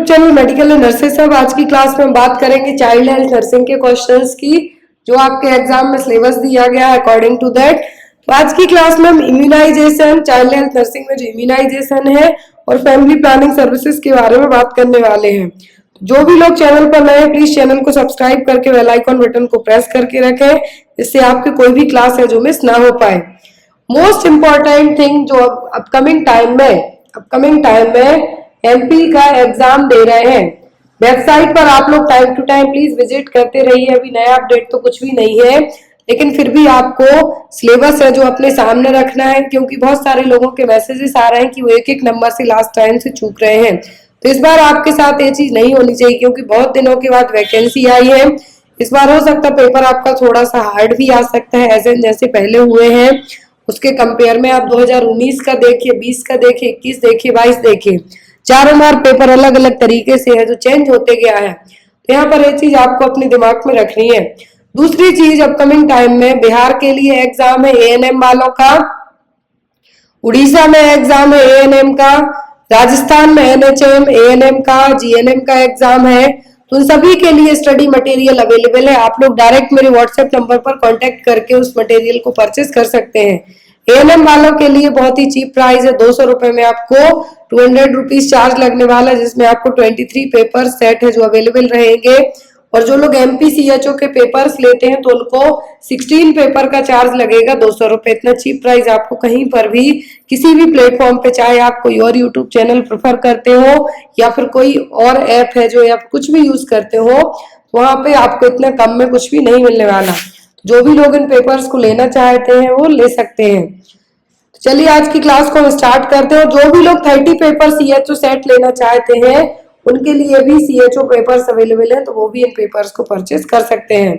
YouTube channel medical and nurses सब। आज की क्लास में हम बात करेंगे चाइल्ड हेल्थ नर्सिंग के क्वेश्चंस की, जो आपके एग्जाम में सिलेबस दिया गया है अकॉर्डिंग टू दैट। तो आज की क्लास में हम इम्यूनाइजेशन, चाइल्ड हेल्थ नर्सिंग में जो इम्यूनाइजेशन है और फैमिली प्लानिंग सर्विसेज के बारे में बात करने वाले हैं। जो भी लोग चैनल पर नए हैं प्लीज चैनल को सब्सक्राइब करके बेल आइकन बटन को प्रेस करके रखें, जिससे आपके कोई भी क्लास है जो मिस ना हो पाए। मोस्ट इम्पोर्टेंट थिंग जो अपकमिंग टाइम में एमपी का एग्जाम दे रहे हैं, वेबसाइट पर आप लोग time to time please visit करते रहिए। अभी नया अपडेट तो कुछ भी नहीं है, लेकिन फिर भी आपको सिलेबस है जो अपने सामने रखना है, क्योंकि बहुत सारे लोगों के मैसेजेस आ रहे हैं कि वो एक एक नंबर से लास्ट टाइम से चूक रहे हैं। तो इस बार आपके साथ ये चीज नहीं होनी चाहिए, क्योंकि बहुत दिनों के बाद वैकेंसी आई है। इस बार हो सकता है पेपर आपका थोड़ा सा हार्ड भी आ सकता है, ऐसे जैसे पहले हुए हैं उसके कंपेयर में। आप 2019 का देखिए, 20 का देखिए, 21 देखिए, 22 देखिए, चारों बार पेपर अलग अलग तरीके से है जो चेंज होते गया है। तो यहाँ पर ये चीज आपको अपने दिमाग में रखनी है। दूसरी चीज, अपकमिंग टाइम में बिहार के लिए एग्जाम है एएनएम वालों का, उड़ीसा में एग्जाम है एएनएम का, राजस्थान में एनएचएम, एएनएम का, जीएनएम का एग्जाम है। तो उन सभी के लिए स्टडी मटेरियल अवेलेबल है। आप लोग डायरेक्ट मेरे व्हाट्सएप नंबर पर कांटेक्ट करके उस मटेरियल को परचेस कर सकते हैं। एएनएम वालों के लिए बहुत ही चीप प्राइस है, 200 रुपए में आपको 200 रुपीज चार्ज लगने वाला है, जिसमें आपको 23 पेपर सेट है जो अवेलेबल रहेंगे। और जो लोग एमपीसीएचओ के पेपर्स लेते हैं तो उनको 16 पेपर का चार्ज लगेगा 200 रुपए। इतना चीप प्राइस आपको कहीं पर भी किसी भी प्लेटफॉर्म पे, चाहे आप कोई और यूट्यूब चैनल प्रेफर करते हो या फिर कोई और ऐप है जो या कुछ भी यूज करते हो, वहां पे आपको इतना कम में कुछ भी नहीं मिलने वाला। जो भी लोग इन पेपर्स को लेना चाहते हैं वो ले सकते हैं। चलिए आज की क्लास को हम स्टार्ट करते हैं। जो भी लोग 30 पेपर सीएचओ सेट लेना चाहते हैं उनके लिए भी सीएचओ पेपर्स अवेलेबल है, तो वो भी इन पेपर्स को परचेस कर सकते हैं।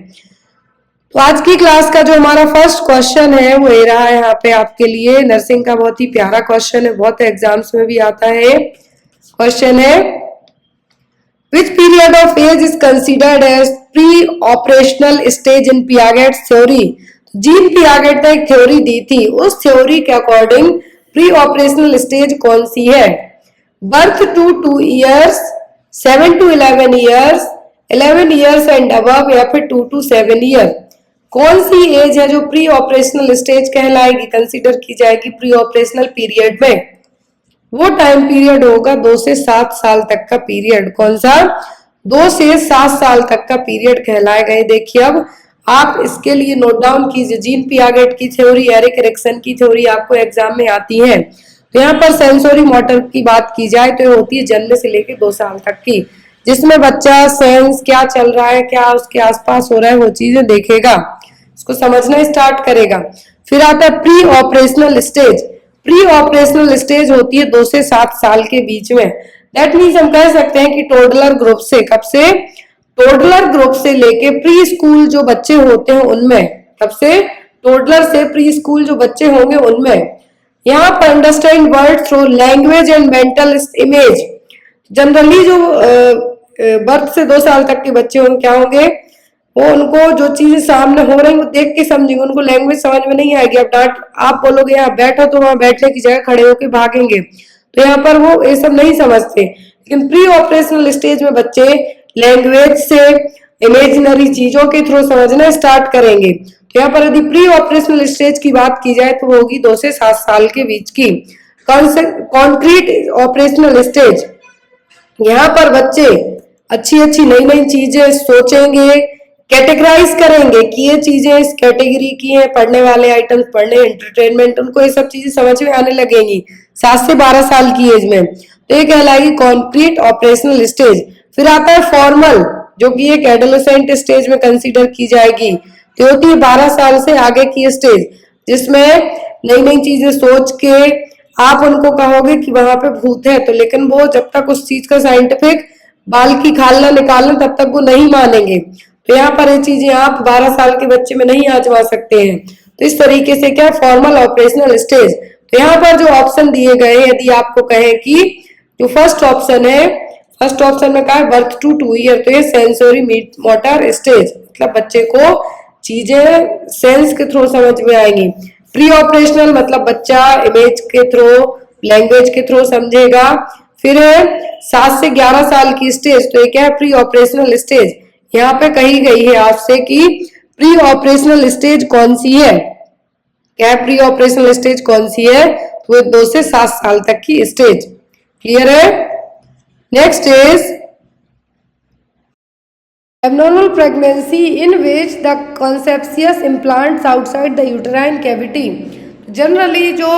तो आज की क्लास का जो हमारा फर्स्ट क्वेश्चन है वो ये रहा है यहाँ पे आपके लिए। नर्सिंग का बहुत ही प्यारा क्वेश्चन है, बहुत एग्जाम्स में भी आता है। क्वेश्चन है, Which period of age is considered as pre-operational stage in Piaget's theory? Gene Piaget ने एक थ्योरी दी थी, उस थ्योरी के अकॉर्डिंग प्री ऑपरेशनल स्टेज कौन सी है? Birth to 2 years, 7 to 11 years, 11 years and above, या फिर 2 to 7 ईयर। कौन सी एज है जो प्री ऑपरेशनल स्टेज कहलाएगी, कंसिडर की जाएगी प्री ऑपरेशनल पीरियड में? वो टाइम पीरियड होगा 2 से 7 साल तक का पीरियड। कौन सा? 2 से 7 साल तक का पीरियड कहलाएगा। देखिए अब आप इसके लिए नोट डाउन कीजिए। जीन पियागेट की थ्योरी, एरिक एरिक्सन की थ्योरी आपको एग्जाम में आती है। तो यहाँ पर सेंसोरी मोटर की बात की जाए तो ये होती है जन्म से लेकर 2 साल तक की, जिसमें बच्चा सेंस क्या चल रहा है, क्या उसके आसपास हो रहा है, वो चीजें देखेगा, उसको समझना स्टार्ट करेगा। फिर आता है pre operational stage. Pre operational stage होती है 2 से 7 साल के बीच में। दैट मीन्स हम कह सकते हैं कि टोडलर ग्रुप से, कब से? टोडलर ग्रुप से लेके प्री स्कूल जो बच्चे होते हैं उनमें, तब से टोडलर से प्री स्कूल जो बच्चे होंगे उनमें। यहाँ पर understand word through language and mental image. Generally जो बर्थ से 2 साल तक के बच्चे होंगे क्या होंगे, वो उनको जो चीजें सामने हो रही है वो देख के समझेंगे, उनको लैंग्वेज समझ में नहीं आएगी। अब डांट आप बोलोगे यहाँ बैठो तो वहां बैठने की जगह खड़े होके भागेंगे, तो यहाँ पर वो ये सब नहीं समझते। लेकिन प्री ऑपरेशनल स्टेज में बच्चे लैंग्वेज से, इमेजिनरी चीजों के थ्रू समझना स्टार्ट करेंगे। तो यहाँ पर यदि प्री ऑपरेशनल स्टेज की बात की जाए तो वो होगी 2 से 7 साल के बीच की। कॉन्क्रीट ऑपरेशनल स्टेज, यहाँ पर बच्चे अच्छी अच्छी नई नई चीजें सोचेंगे, कैटेगराइज करेंगे कि ये चीजें इस कैटेगरी की हैं, पढ़ने वाले आइटम्स पढ़ने, एंटरटेनमेंट, उनको ये सब चीजें समझ में आने लगेंगी 7 से 12 साल की एज में। तो ये कहलाएगी कॉन्क्रीट ऑपरेशनल स्टेज। फिर आता है फॉर्मल, जो कि एक एडोलेसेंट स्टेज में कंसीडर की जाएगी। तो होती है 12 साल से आगे की स्टेज, जिसमें नई नई चीजें सोच के आप उनको कहोगे कि वहां पे भूत है, तो लेकिन वो जब तक उस चीज का साइंटिफिक बाल की खाल ना निकालना तब तक वो नहीं मानेंगे। तो यहाँ पर ये चीजें आप 12 साल के बच्चे में नहीं आजमा सकते हैं। तो इस तरीके से क्या फॉर्मल ऑपरेशनल स्टेज। तो यहाँ पर जो ऑप्शन दिए गए, यदि आपको कहें कि जो फर्स्ट ऑप्शन है, फर्स्ट ऑप्शन में कहा है बर्थ टू 2 ईयर, तो ये सेंसोरी मोटर स्टेज, मतलब बच्चे को चीजें सेंस के थ्रू समझ में आएंगी। प्री ऑपरेशनल मतलब बच्चा इमेज के थ्रू, लैंग्वेज के थ्रू समझेगा। फिर है 7 से 11 साल की स्टेज, तो ये क्या है, प्री ऑपरेशनल स्टेज। यहाँ पे कही गई है आपसे कि प्री ऑपरेशनल स्टेज कौन सी है, क्या है प्री ऑपरेशनल स्टेज कौन सी है, तो 2 से 7 साल तक की स्टेज। क्लियर है। Next is abnormal pregnancy in which the conceptious implants outside the uterine cavity। Generally जो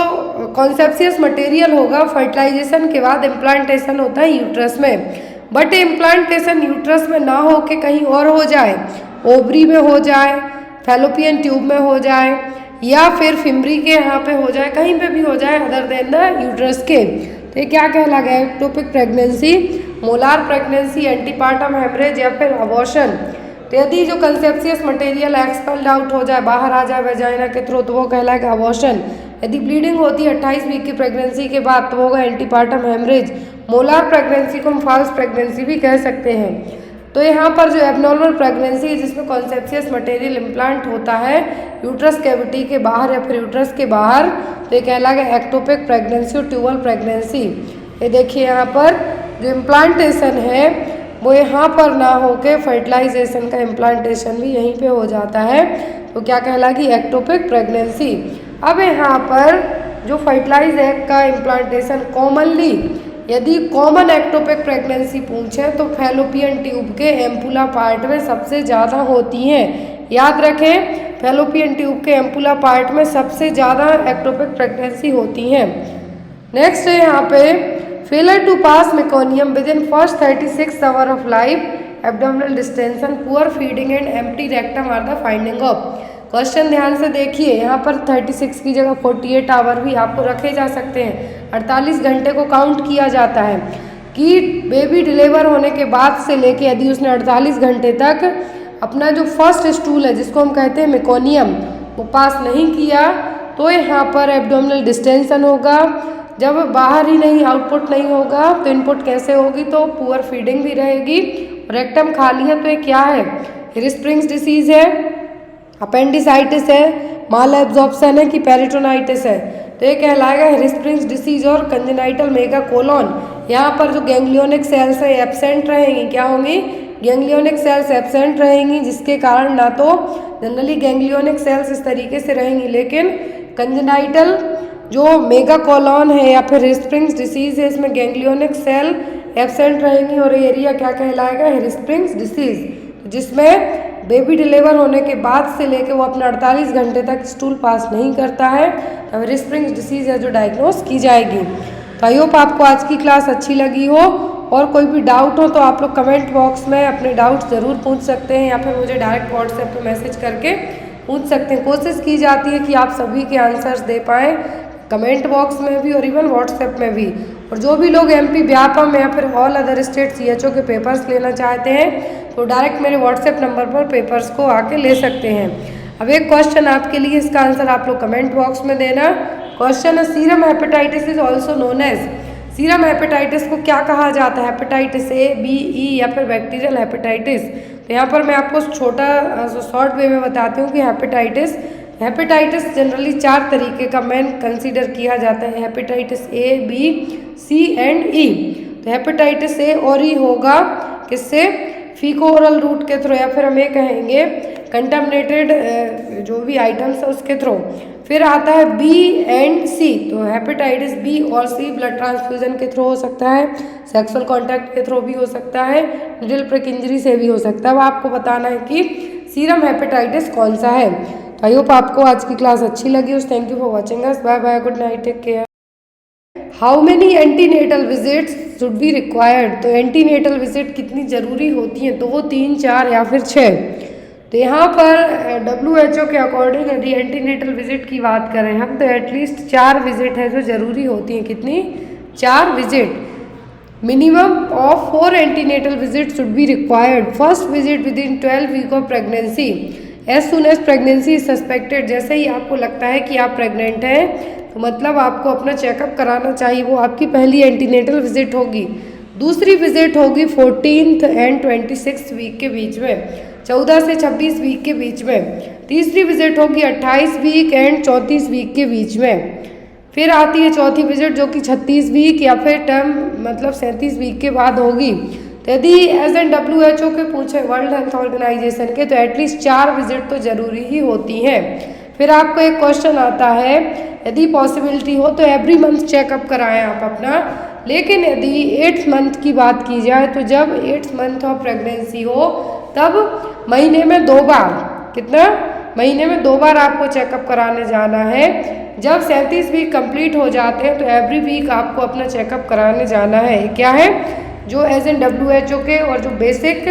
कॉन्सेप्सियस मटेरियल होगा फर्टिलाइजेशन के बाद इम्प्लांटेशन होता है यूट्रस में, बट इम्प्लांटेशन यूट्रस में ना हो के कहीं और हो जाए, ओवरी में हो जाए, फैलोपियन ट्यूब में हो जाए, या फिर फिमरी के यहाँ पे हो जाए, कहीं पे भी हो जाए अदर देन द यूट्रस के, तो ये क्या कहलाएगा, ectopic pregnancy, molar pregnancy, antepartum haemorrhage या फिर अबॉर्शन। तो यदि जो कंसेप्सियस मटेरियल एक्सपेल्ड आउट हो जाए, बाहर आ जाए वेजाइना के थ्रू, तो वो कहलाएगा अबॉर्शन। यदि ब्लीडिंग होती है 28 वीक की प्रेगनेंसी के बाद, तो वो होगा एंटीपार्टम हेमरेज। मोलार प्रेगनेंसी को हम फॉल्स प्रेगनेंसी भी कह सकते हैं। तो यहाँ पर जो एबनॉर्मल प्रेगनेंसी है जिसमें कॉन्सेप्सियस मटेरियल इम्प्लांट होता है यूट्रस कैविटी के बाहर या फिर यूट्रस के बाहर, तो ये कहलाएगा एक्टोपिक प्रेगनेंसी और ट्यूबल प्रेगनेंसी। ये देखिए यहाँ पर जो इम्प्लांटेशन है वो यहाँ पर ना होके फर्टिलाइजेशन का इम्प्लांटेशन भी यहीं पे हो जाता है, तो क्या कहलाएगी, एक्टोपिक प्रेगनेंसी। अब यहाँ पर जो फर्टिलाइज एग का इम्प्लांटेशन कॉमनली, यदि कॉमन एक्टोपिक प्रेगनेंसी पूछे तो फैलोपियन ट्यूब के एम्पुला पार्ट में सबसे ज़्यादा होती हैं। याद रखें, फैलोपियन ट्यूब के एम्पुला पार्ट में सबसे ज़्यादा एक्टोपिक प्रेगनेंसी होती हैं। नेक्स्ट है यहाँ पे failure to pass meconium within first 36 hour of life, abdominal distension, poor feeding and empty rectum are the finding of. Question ध्यान से देखिए, यहाँ पर 36 की जगह 48 आवर भी आपको रखे जा सकते हैं। 48 घंटे को काउंट किया जाता है कि बेबी डिलीवर होने के बाद से लेके यदि उसने 48 घंटे तक अपना जो फर्स्ट स्टूल है जिसको हम कहते हैं मेकोनियम वो पास नहीं किया, तो यहाँ पर एब्डोमिनल डिस्टेंशन होगा। जब बाहर ही नहीं, आउटपुट नहीं होगा, तो इनपुट कैसे होगी, तो पुअर फीडिंग भी रहेगी। रेक्टम खाली है तो ये क्या है, हिरस्प्रिंग्स डिसीज है, अपेंडिसाइटिस है, माल एब्जॉर्प्शन है कि पेरिटोनाइटिस है, तो ये कहलाएगा हिरस्प्रिंग्स डिसीज और कंजेनाइटल मेगा कोलोन। यहाँ पर जो गैंग्लियोनिक सेल्स है एब्सेंट रहेंगी, क्या होंगी, गैंग्लियोनिक सेल्स एब्सेंट रहेंगी, जिसके कारण ना तो जनरली गैंग्लियोनिक सेल्स इस तरीके से रहेंगी, लेकिन कंजेनाइटल जो मेगा कोलोन है या फिर हिरस्प्रिंग्स डिसीज है इसमें गैंग्लियोनिक सेल एब्सेंट रहेंगी और एरिया क्या कहलाएगा, हिरस्प्रिंग्स डिसीज, जिसमें बेबी डिलीवर होने के बाद से लेके वो अपना 48 घंटे तक स्टूल पास नहीं करता है, तब हिरस्प्रिंग्स डिसीज है जो डायग्नोस की जाएगी। तो आई होप आपको आज की क्लास अच्छी लगी हो, और कोई भी डाउट हो तो आप लोग कमेंट बॉक्स में अपने डाउट ज़रूर पूछ सकते हैं या फिर मुझे डायरेक्ट व्हाट्सएप पे मैसेज करके पूछ सकते हैं। कोशिश की जाती है कि आप सभी के आंसर्स दे पाएँ, कमेंट बॉक्स में भी और इवन व्हाट्सएप में भी। और जो भी लोग एमपी व्यापम या फिर ऑल अदर स्टेट सीएचओ के पेपर्स लेना चाहते हैं तो डायरेक्ट मेरे व्हाट्सएप नंबर पर पेपर्स को आके ले सकते हैं। अब एक क्वेश्चन आपके लिए, इसका आंसर आप लोग कमेंट बॉक्स में देना। क्वेश्चन है, serum hepatitis is also known as, serum hepatitis को क्या कहा जाता है, हेपेटाइटिस ए, बी, ई या फिर बैक्टीरियल हेपेटाइटिस। तो यहाँ पर मैं आपको छोटा शॉर्ट वे में बताती हूँ कि हेपेटाइटिस जनरली 4 तरीके का मेन कंसीडर किया जाता है, hepatitis A, B, C and E. तो हेपेटाइटिस ए और ई होगा किससे, फीको ओरल रूट के थ्रू, या फिर हम ये कहेंगे कंटामिनेटेड जो भी आइटम्स है उसके थ्रू। फिर आता है बी एंड सी, तो हेपेटाइटिस बी और सी ब्लड ट्रांसफ्यूजन के थ्रू हो सकता है, सेक्सुअल कॉन्टैक्ट के थ्रू भी हो सकता है, निडल प्रिक इंजरी से भी हो सकता है। अब आपको बताना है कि सीरम हेपेटाइटिस कौन सा है। तो आई होप आपको आज की क्लास अच्छी लगी हो। Thank you for watching us, bye bye, good night, take care. How many antenatal visits should be required, तो एंटीनेटल विजिट कितनी ज़रूरी होती हैं, तो वो 3, 4 या फिर 6। तो यहाँ पर WHO के अकॉर्डिंग यदि एंटीनेटल विजिट की बात करें हम, तो एटलीस्ट 4 विजिट है जो ज़रूरी होती हैं। कितनी, 4 visit. Minimum of 4 antenatal visit should be required. First visit within 12 week of pregnancy, as soon as pregnancy suspected, जैसे ही आपको लगता है कि आप प्रेग्नेंट हैं तो मतलब आपको अपना चेकअप कराना चाहिए, वो आपकी पहली एंटीनेटल विजिट होगी। दूसरी विजिट होगी 14th एंड 26th वीक के बीच में, 14 से 26 वीक के बीच में। तीसरी विजिट होगी 28 वीक एंड 34 वीक के बीच में। फिर आती है चौथी विजिट जो कि 36 वीक या फिर टर्म मतलब 37 वीक के बाद होगी। तो यदि एज एन WHO के पूछे वर्ल्ड हेल्थ ऑर्गेनाइजेशन के, तो एटलीस्ट 4 विजिट तो जरूरी ही होती हैं। फिर आपको एक क्वेश्चन आता है, यदि पॉसिबिलिटी हो तो एवरी मंथ चेकअप कराएं आप अपना, लेकिन यदि 8th मंथ की बात की जाए तो जब 8th मंथ ऑफ प्रेगनेंसी हो तब महीने में 2 बार, कितना, महीने में 2 बार आपको चेकअप कराने जाना है। जब 37 वीक कंप्लीट हो जाते हैं तो एवरी वीक आपको अपना चेकअप कराने जाना है। क्या है, जो एज एन WHO के और जो बेसिक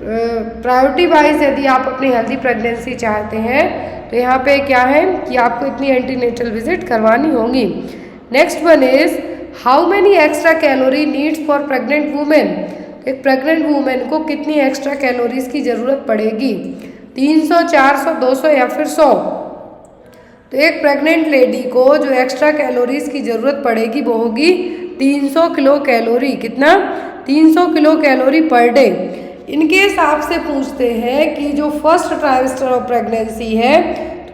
प्रायोरिटी वाइज यदि आप अपनी हेल्दी प्रेगनेंसी चाहते हैं तो यहाँ पे क्या है कि आपको इतनी एंटीनेटल विजिट करवानी होगी। Next one is how many extra calorie needs for pregnant women. एक प्रेग्नेंट वुमेन को कितनी एक्स्ट्रा कैलोरीज की ज़रूरत पड़ेगी, 300, 400, 200 या फिर 100। तो एक प्रेग्नेंट लेडी को जो एक्स्ट्रा कैलोरीज की ज़रूरत पड़ेगी वो होगी 300 किलो कैलोरी। कितना, 300 किलो कैलोरी पर डे। इनके हिसाब से पूछते हैं कि जो फर्स्ट ट्राइमेस्टर ऑफ प्रेगनेंसी है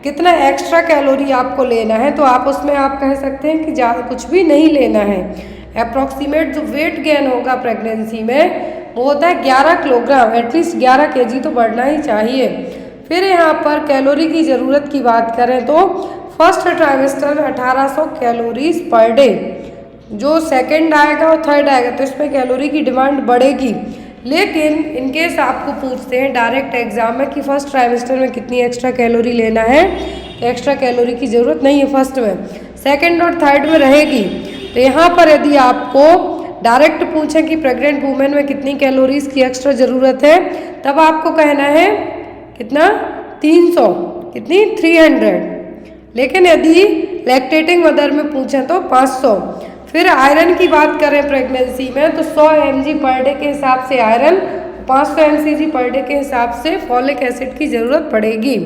कितना एक्स्ट्रा कैलोरी आपको लेना है, तो आप उसमें आप कह सकते हैं कि ज़्यादा कुछ भी नहीं लेना है। अप्रॉक्सीमेट जो वेट गेन होगा प्रेगनेंसी में वो होता है 11 किलोग्राम, एटलीस्ट 11 kg तो बढ़ना ही चाहिए। फिर यहाँ पर कैलोरी की ज़रूरत की बात करें तो first trimester 1800 calories per day, जो सेकंड आएगा और थर्ड आएगा तो इसमें कैलोरी की डिमांड बढ़ेगी। लेकिन इनकेस आपको पूछते हैं डायरेक्ट एग्जाम में कि फर्स्ट ट्राइमेस्टर में कितनी एक्स्ट्रा कैलोरी लेना है, तो एक्स्ट्रा कैलोरी की ज़रूरत नहीं है फर्स्ट में, सेकंड और थर्ड में रहेगी। तो यहाँ पर यदि आपको डायरेक्ट पूछें कि प्रेग्नेंट वुमेन में कितनी कैलोरीज की एक्स्ट्रा ज़रूरत है, तब आपको कहना है कितना, 300, कितनी, 300। लेकिन यदि लैक्टेटिंग मदर में पूछें तो 500। फिर आयरन की बात करें प्रेगनेंसी में तो 100 mg पर डे के हिसाब से आयरन, 500 mcg पर डे के हिसाब से फॉलिक एसिड की ज़रूरत पड़ेगी।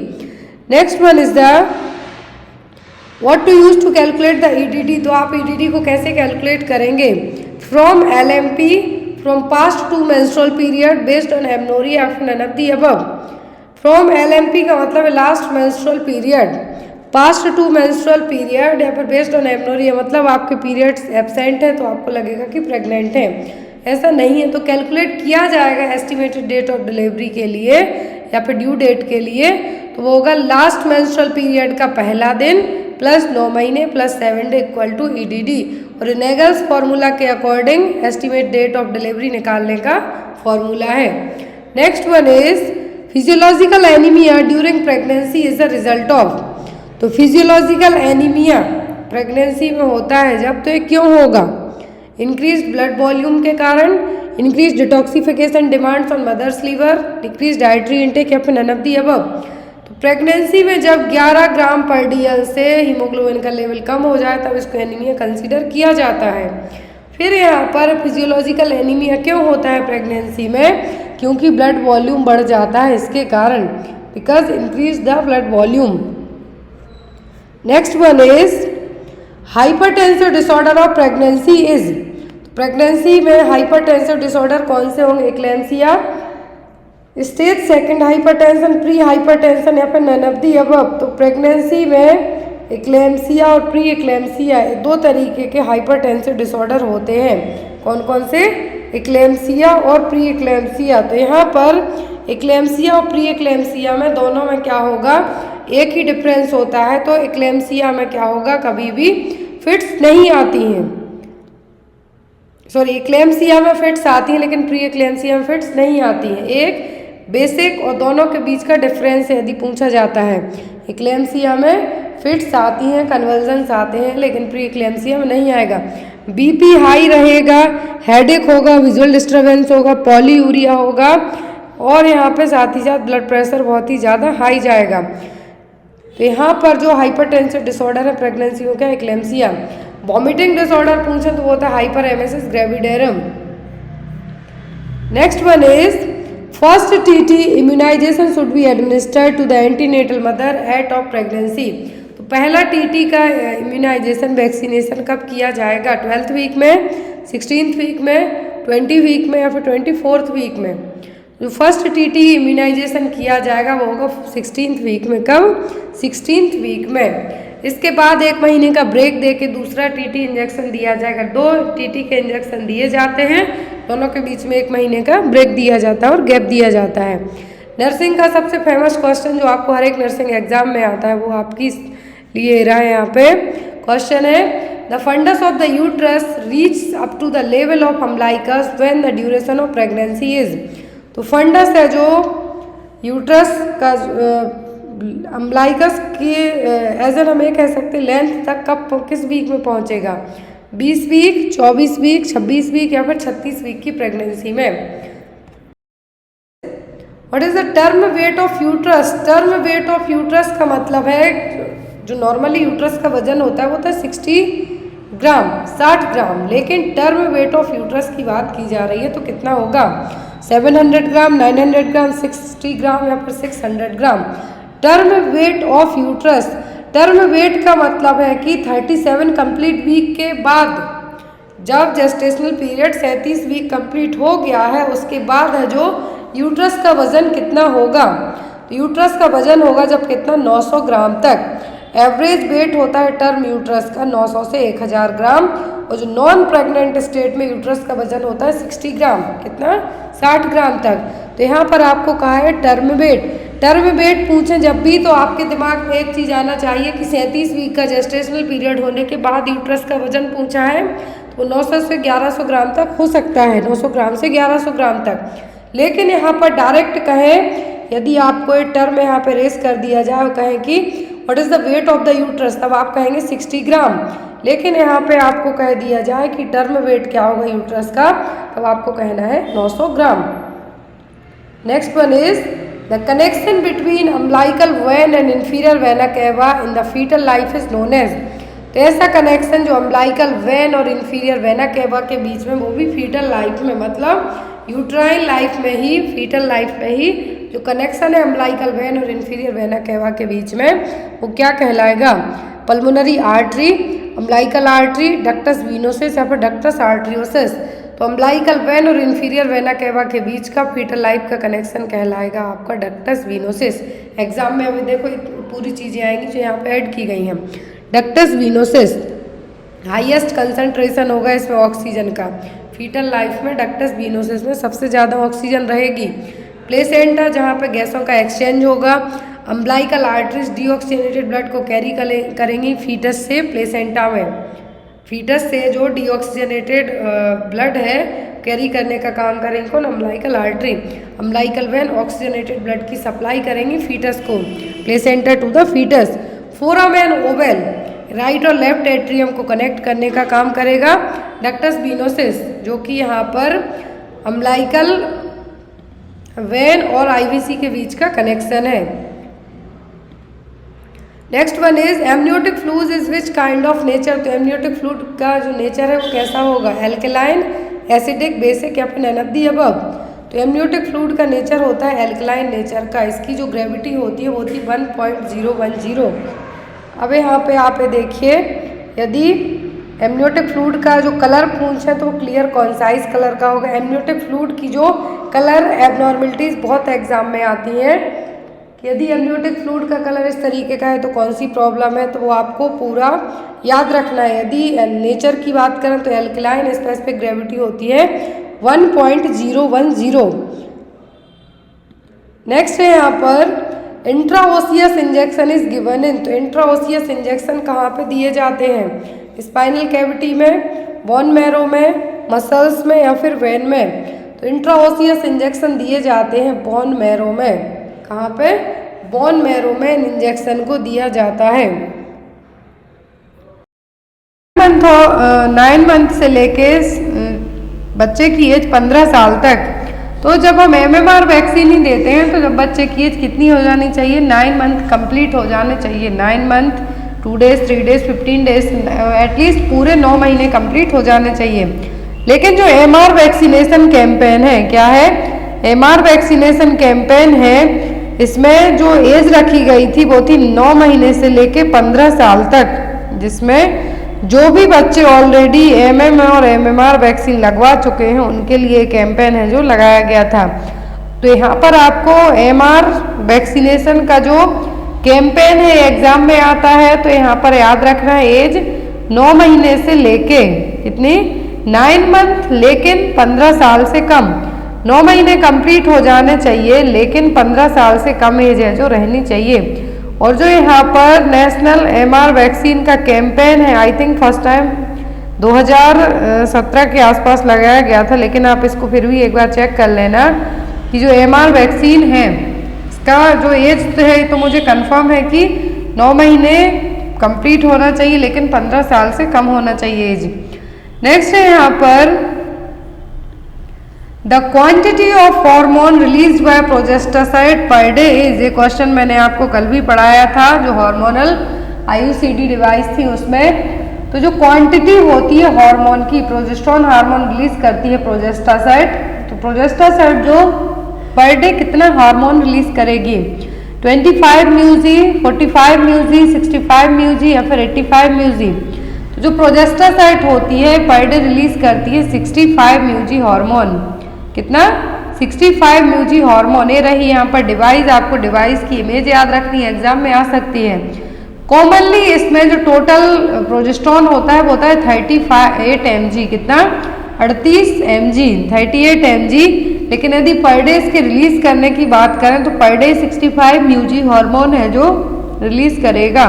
Next one is the what to use to calculate the EDD। तो आप EDD को कैसे कैलकुलेट करेंगे, from LMP, from past to menstrual period based on amenorrhoea after none of the above. From LMP का मतलब है last menstrual period, past to menstrual period या फिर बेस्ड ऑन एमनोरिया मतलब आपके पीरियड्स एब्सेंट है तो आपको लगेगा कि प्रेग्नेंट है, ऐसा नहीं है। तो कैलकुलेट किया जाएगा एस्टिमेटेड डेट ऑफ डिलीवरी के लिए या फिर ड्यू डेट के लिए, तो वो होगा लास्ट मेंस्ट्रुअल पीरियड का पहला दिन प्लस 9 महीने plus 7 day equal to EDD। और नेगल्स फॉर्मूला के according estimate date of delivery निकालने का फॉर्मूला है। Next one is physiological anaemia during pregnancy is the result of. तो फिजियोलॉजिकल एनीमिया प्रेगनेंसी में होता है जब, तो ये क्यों होगा, इंक्रीज ब्लड वॉल्यूम के कारण, increase detoxification demands on mother's liver, decrease dietary intake या फिर नन ऑफ द अबव। तो प्रेगनेंसी में जब 11 ग्राम पर DL से हीमोग्लोबिन का लेवल कम हो जाए तब इसको एनीमिया कंसीडर किया जाता है। फिर यहाँ पर फिजियोलॉजिकल एनीमिया क्यों होता है प्रेगनेंसी में, क्योंकि ब्लड वॉल्यूम बढ़ जाता है इसके कारण, because increase the blood volume. Next one is hypertensive disorder of pregnancy is. Pregnancy में हाइपरटेंसिव डिसऑर्डर कौन से होंगे, eclampsia, stage second hypertension, pre hypertension या फिर नन ऑफ द अबव। तो प्रेगनेंसी में एक्लेम्सिया और प्री एक्लेम्सिया 2 तरीके के हाइपरटेंसिव डिसऑर्डर होते हैं। कौन कौन से, एक्लेम्सिया और प्री एक्लेम्सिया। तो यहाँ पर एक्लेम्सिया और प्री एक्लेम्सिया में दोनों में क्या होगा, एक ही डिफरेंस होता है। तो एक्लेम्सिया में क्या होगा, कभी भी फिट्स नहीं आती हैं, सॉरी एक्लेम्सिया में फिट्स आती हैं लेकिन प्री एक्लेम्सिया में फिट्स नहीं आती हैं। एक बेसिक और दोनों के बीच का डिफरेंस यदि पूछा जाता है, एक्लेम्सिया में फिट्स आती हैं, कन्वर्जन्स आते हैं, लेकिन प्री एक्लेम्सिया में नहीं आएगा। BP हाई रहेगा, हेडेक होगा, विजुअल डिस्टर्बेंस होगा, पॉलीयूरिया होगा और यहाँ पे साथ ही साथ ब्लड प्रेशर बहुत ही ज़्यादा हाई जाएगा। तो यहाँ पर जो हाइपरटेंसिव डिसऑर्डर है प्रेगनेंसी में क्या, एक्लेम्सिया। वॉमिटिंग डिसऑर्डर पूछे तो वो होता है hyperemesis gravidarum. Next one is first TT immunisation should be administered to the antenatal mother at of pregnancy. तो पहला TT का इम्यूनाइजेशन वैक्सीनेशन कब किया जाएगा, 12th वीक में, 16th वीक में, 20 वीक में या फिर 24th वीक में। जो फर्स्ट TT इम्यूनाइजेशन किया जाएगा वो होगा 16th वीक में। कब, 16th वीक में। इसके बाद 1 महीने का ब्रेक दे के दूसरा टीटी इंजेक्शन दिया जाएगा। 2 टीटी के इंजेक्शन दिए जाते हैं, दोनों के बीच में 1 महीने का ब्रेक दिया जाता है और गैप दिया जाता है। नर्सिंग का सबसे फेमस क्वेश्चन जो आपको हर एक नर्सिंग एग्जाम में आता है वो आपकी लिए रहा है। यहाँ पे क्वेश्चन है the fundus of the uterus reach up to the level of umbilicus when the duration of pregnancy is. तो फंडस है जो यूट्रस का अम्बलाइकस की एज एन हम ये कह सकते हैं लेंथ तक कब किस वीक में पहुंचेगा, 20 वीक, 24 वीक, 26 वीक या फिर 36 वीक की प्रेगनेंसी में। What is the term weight of uterus? Term weight of uterus का मतलब है जो नॉर्मली यूट्रस का वजन होता है वो होता है 60 ग्राम, 60 ग्राम, लेकिन टर्म वेट ऑफ यूट्रस की बात की जा रही है तो कितना होगा, 700 ग्राम, 900 ग्राम, 60 ग्राम या फिर 600 gram. Term weight of uterus, term weight का मतलब है कि 37 कंप्लीट वीक के बाद, जब जेस्टेशनल पीरियड 37 वीक कंप्लीट हो गया है उसके बाद है जो यूट्रस का वजन कितना होगा। तो यूट्रस का वजन होगा जब कितना, 900 ग्राम तक। एवरेज वेट होता है टर्म यूट्रस का 900 से 1000 ग्राम, और जो नॉन प्रेग्नेंट स्टेट में यूट्रस का वजन होता है 60 ग्राम, कितना, 60 ग्राम तक। तो यहाँ पर आपको कहा है टर्म वेट। टर्म वेट पूछें जब भी तो आपके दिमाग में एक चीज़ आना चाहिए कि 37 वीक का जेस्टेशनल पीरियड होने के बाद यूट्रस का वजन पूछा है तो 900 से 1100 ग्राम तक हो सकता है, 900 ग्राम से 1100 ग्राम तक। लेकिन यहाँ पर डायरेक्ट कहें, यदि आपको एक टर्म यहाँ पे रेस कर दिया जाए और कहें कि what is the wait of the uterus, तब आप कहेंगे 60 ग्राम। लेकिन यहाँ पे आपको कह दिया जाए कि टर्म वेट क्या होगा यूट्रस का, तब आपको कहना है 900 gram. Next one is the connection between umbilical vein and inferior vena cava in the fetal life is known as. तो ऐसा कनेक्शन जो अम्बलाइकल वेन और इंफीरियर वेना केवा के बीच में, वो भी फीटल लाइफ में, मतलब यूट्राइन लाइफ में ही, फीटल लाइफ में ही जो कनेक्शन है अम्बलाइकल वेन और इंफीरियर वेना केवा के बीच में, वो क्या कहलाएगा, pulmonary artery, umbilical artery, ductus venosus या फिर डक्टस आर्टरियोसिस। तो अम्बलाइकल वेन और इंफीरियर वेना केवा के बीच का फीटल लाइफ का कनेक्शन कहलाएगा आपका डक्टस वीनोसिस। एग्जाम में अभी देखो पूरी चीज़ें आएंगी जो यहाँ पे ऐड की गई हैं। डक्टस वीनोसिस हाईएस्ट कंसंट्रेशन होगा इसमें ऑक्सीजन का, फीटल लाइफ में डक्टस वीनोसिस में सबसे ज़्यादा ऑक्सीजन रहेगी। प्लेसेंटा जहाँ पे गैसों का एक्सचेंज होगा। अम्बलाइकल आर्टरीज डीऑक्सीजनेटेड ब्लड को कैरी करेंगी फीटस से प्लेसेंटा में, फीटस से जो डीऑक्सीजनेटेड ब्लड है कैरी करने का काम करेंगे कौन, umbilical artery. Umbilical vein oxygenated blood की सप्लाई करेंगी फीटस को, placenta to the fetus. Foramen ovale right और लेफ्ट एट्रियम को कनेक्ट करने का काम करेगा डक्टस वीनोसिस, जो कि यहाँ पर अम्बलाइकल वेन और आईवीसी के बीच का कनेक्शन है। Next one is amniotic fluid is which kind of nature. तो एमनियोटिक फ्लूइड का जो नेचर है वो कैसा होगा, एल्कलाइन, एसिडिक, बेसिक या फिर नन ऑफ द अबव। तो एमनियोटिक फ्लूइड का नेचर होता है एल्कलाइन नेचर का। इसकी जो ग्रेविटी होती है वो होती है 1.010। अब यहाँ पे आप देखिए, यदि एमनियोटिक फ्लूइड का जो कलर पूछे तो क्लियर कॉन्साइज कलर का होगा। एमनियोटिक फ्लूइड की जो कलर एबनॉर्मलिटीज़ बहुत एग्जाम में आती हैं कि यदि एमनियोटिक फ्लूइड का कलर इस तरीके का है तो कौन सी प्रॉब्लम है, तो वो आपको पूरा याद रखना है। यदि नेचर की बात करें तो एल्कलाइन, स्पेसिफिक ग्रेविटी होती है 1.010। नेक्स्ट है यहाँ पर इंट्राओसियस इंजेक्शन इज गिवन इन। तो इंट्राओसियस इंजेक्शन कहाँ पे दिए जाते हैं, स्पाइनल कैविटी में, बोन मैरो में, मसल्स में या फिर वेन में। तो इंट्राओसियस इंजेक्शन दिए जाते हैं बोन मैरो में। कहाँ पे, बोन मैरो में इंजेक्शन को दिया जाता है। 9 मंथ से लेके बच्चे की एज 15 साल तक। तो जब हम MMR वैक्सीन ही देते हैं तो जब बच्चे की एज कितनी हो जानी चाहिए, 9 मंथ कंप्लीट हो जाने चाहिए। 9 month 2 days 3 days 15 days at least पूरे 9 महीने कंप्लीट हो जाने चाहिए। लेकिन जो MR वैक्सीनेशन कैंपेन है, क्या है, MR वैक्सीनेशन कैंपेन है, इसमें जो एज रखी गई थी वो थी 9 महीने से लेके 15 साल तक, जिसमें जो भी बच्चे ऑलरेडी MM और MMR वैक्सीन लगवा चुके हैं उनके लिए कैंपेन है जो लगाया गया था। तो यहाँ पर आपको MR वैक्सीनेशन का जो कैंपेन है, एग्जाम में आता है, तो यहाँ पर याद रखना है एज 9 महीने से लेके कितनी 9 मंथ, लेकिन 15 साल से कम। 9 महीने कंप्लीट हो जाने चाहिए, लेकिन 15 साल से कम एज है जो रहनी चाहिए। और जो यहाँ पर नेशनल MR वैक्सीन का कैंपेन है, आई थिंक फर्स्ट टाइम 2017 के आसपास लगाया गया था, लेकिन आप इसको फिर भी एक बार चेक कर लेना कि जो MR वैक्सीन है इसका जो एज है तो मुझे कंफर्म है कि 9 महीने कंप्लीट होना चाहिए, लेकिन 15 साल से कम होना चाहिए एज। नेक्स्ट है यहाँ पर the quantity of hormone release by progestaside per day is, ये क्वेश्चन मैंने आपको कल भी पढ़ाया था, जो हार्मोनल IUCD डिवाइस थी उसमें। तो जो क्वांटिटी होती है हार्मोन की, प्रोजेस्टेरोन हार्मोन रिलीज करती है प्रोजेस्टासाइड, तो प्रोजेस्टासाइड जो पर डे कितना हार्मोन रिलीज करेगी, 25 म्यूजी, 45 म्यूजी, 65 म्यूजी या फिर 85 म्यूजी। तो जो प्रोजेस्टासाइड होती है पर डे रिलीज करती है 65 म्यूजी हार्मोन। कितना 65 म्यूजी हार्मोन। ये रही यहाँ पर डिवाइस, आपको डिवाइस की इमेज याद रखनी है, एग्जाम में आ सकती है। कॉमनली इसमें जो टोटल प्रोजेस्टेरोन होता है वो होता है 38 mg, कितना 38 mg, 38 mg। लेकिन यदि पर डे इसके रिलीज करने की बात करें तो पर डे 65 म्यूजी हार्मोन है जो रिलीज करेगा।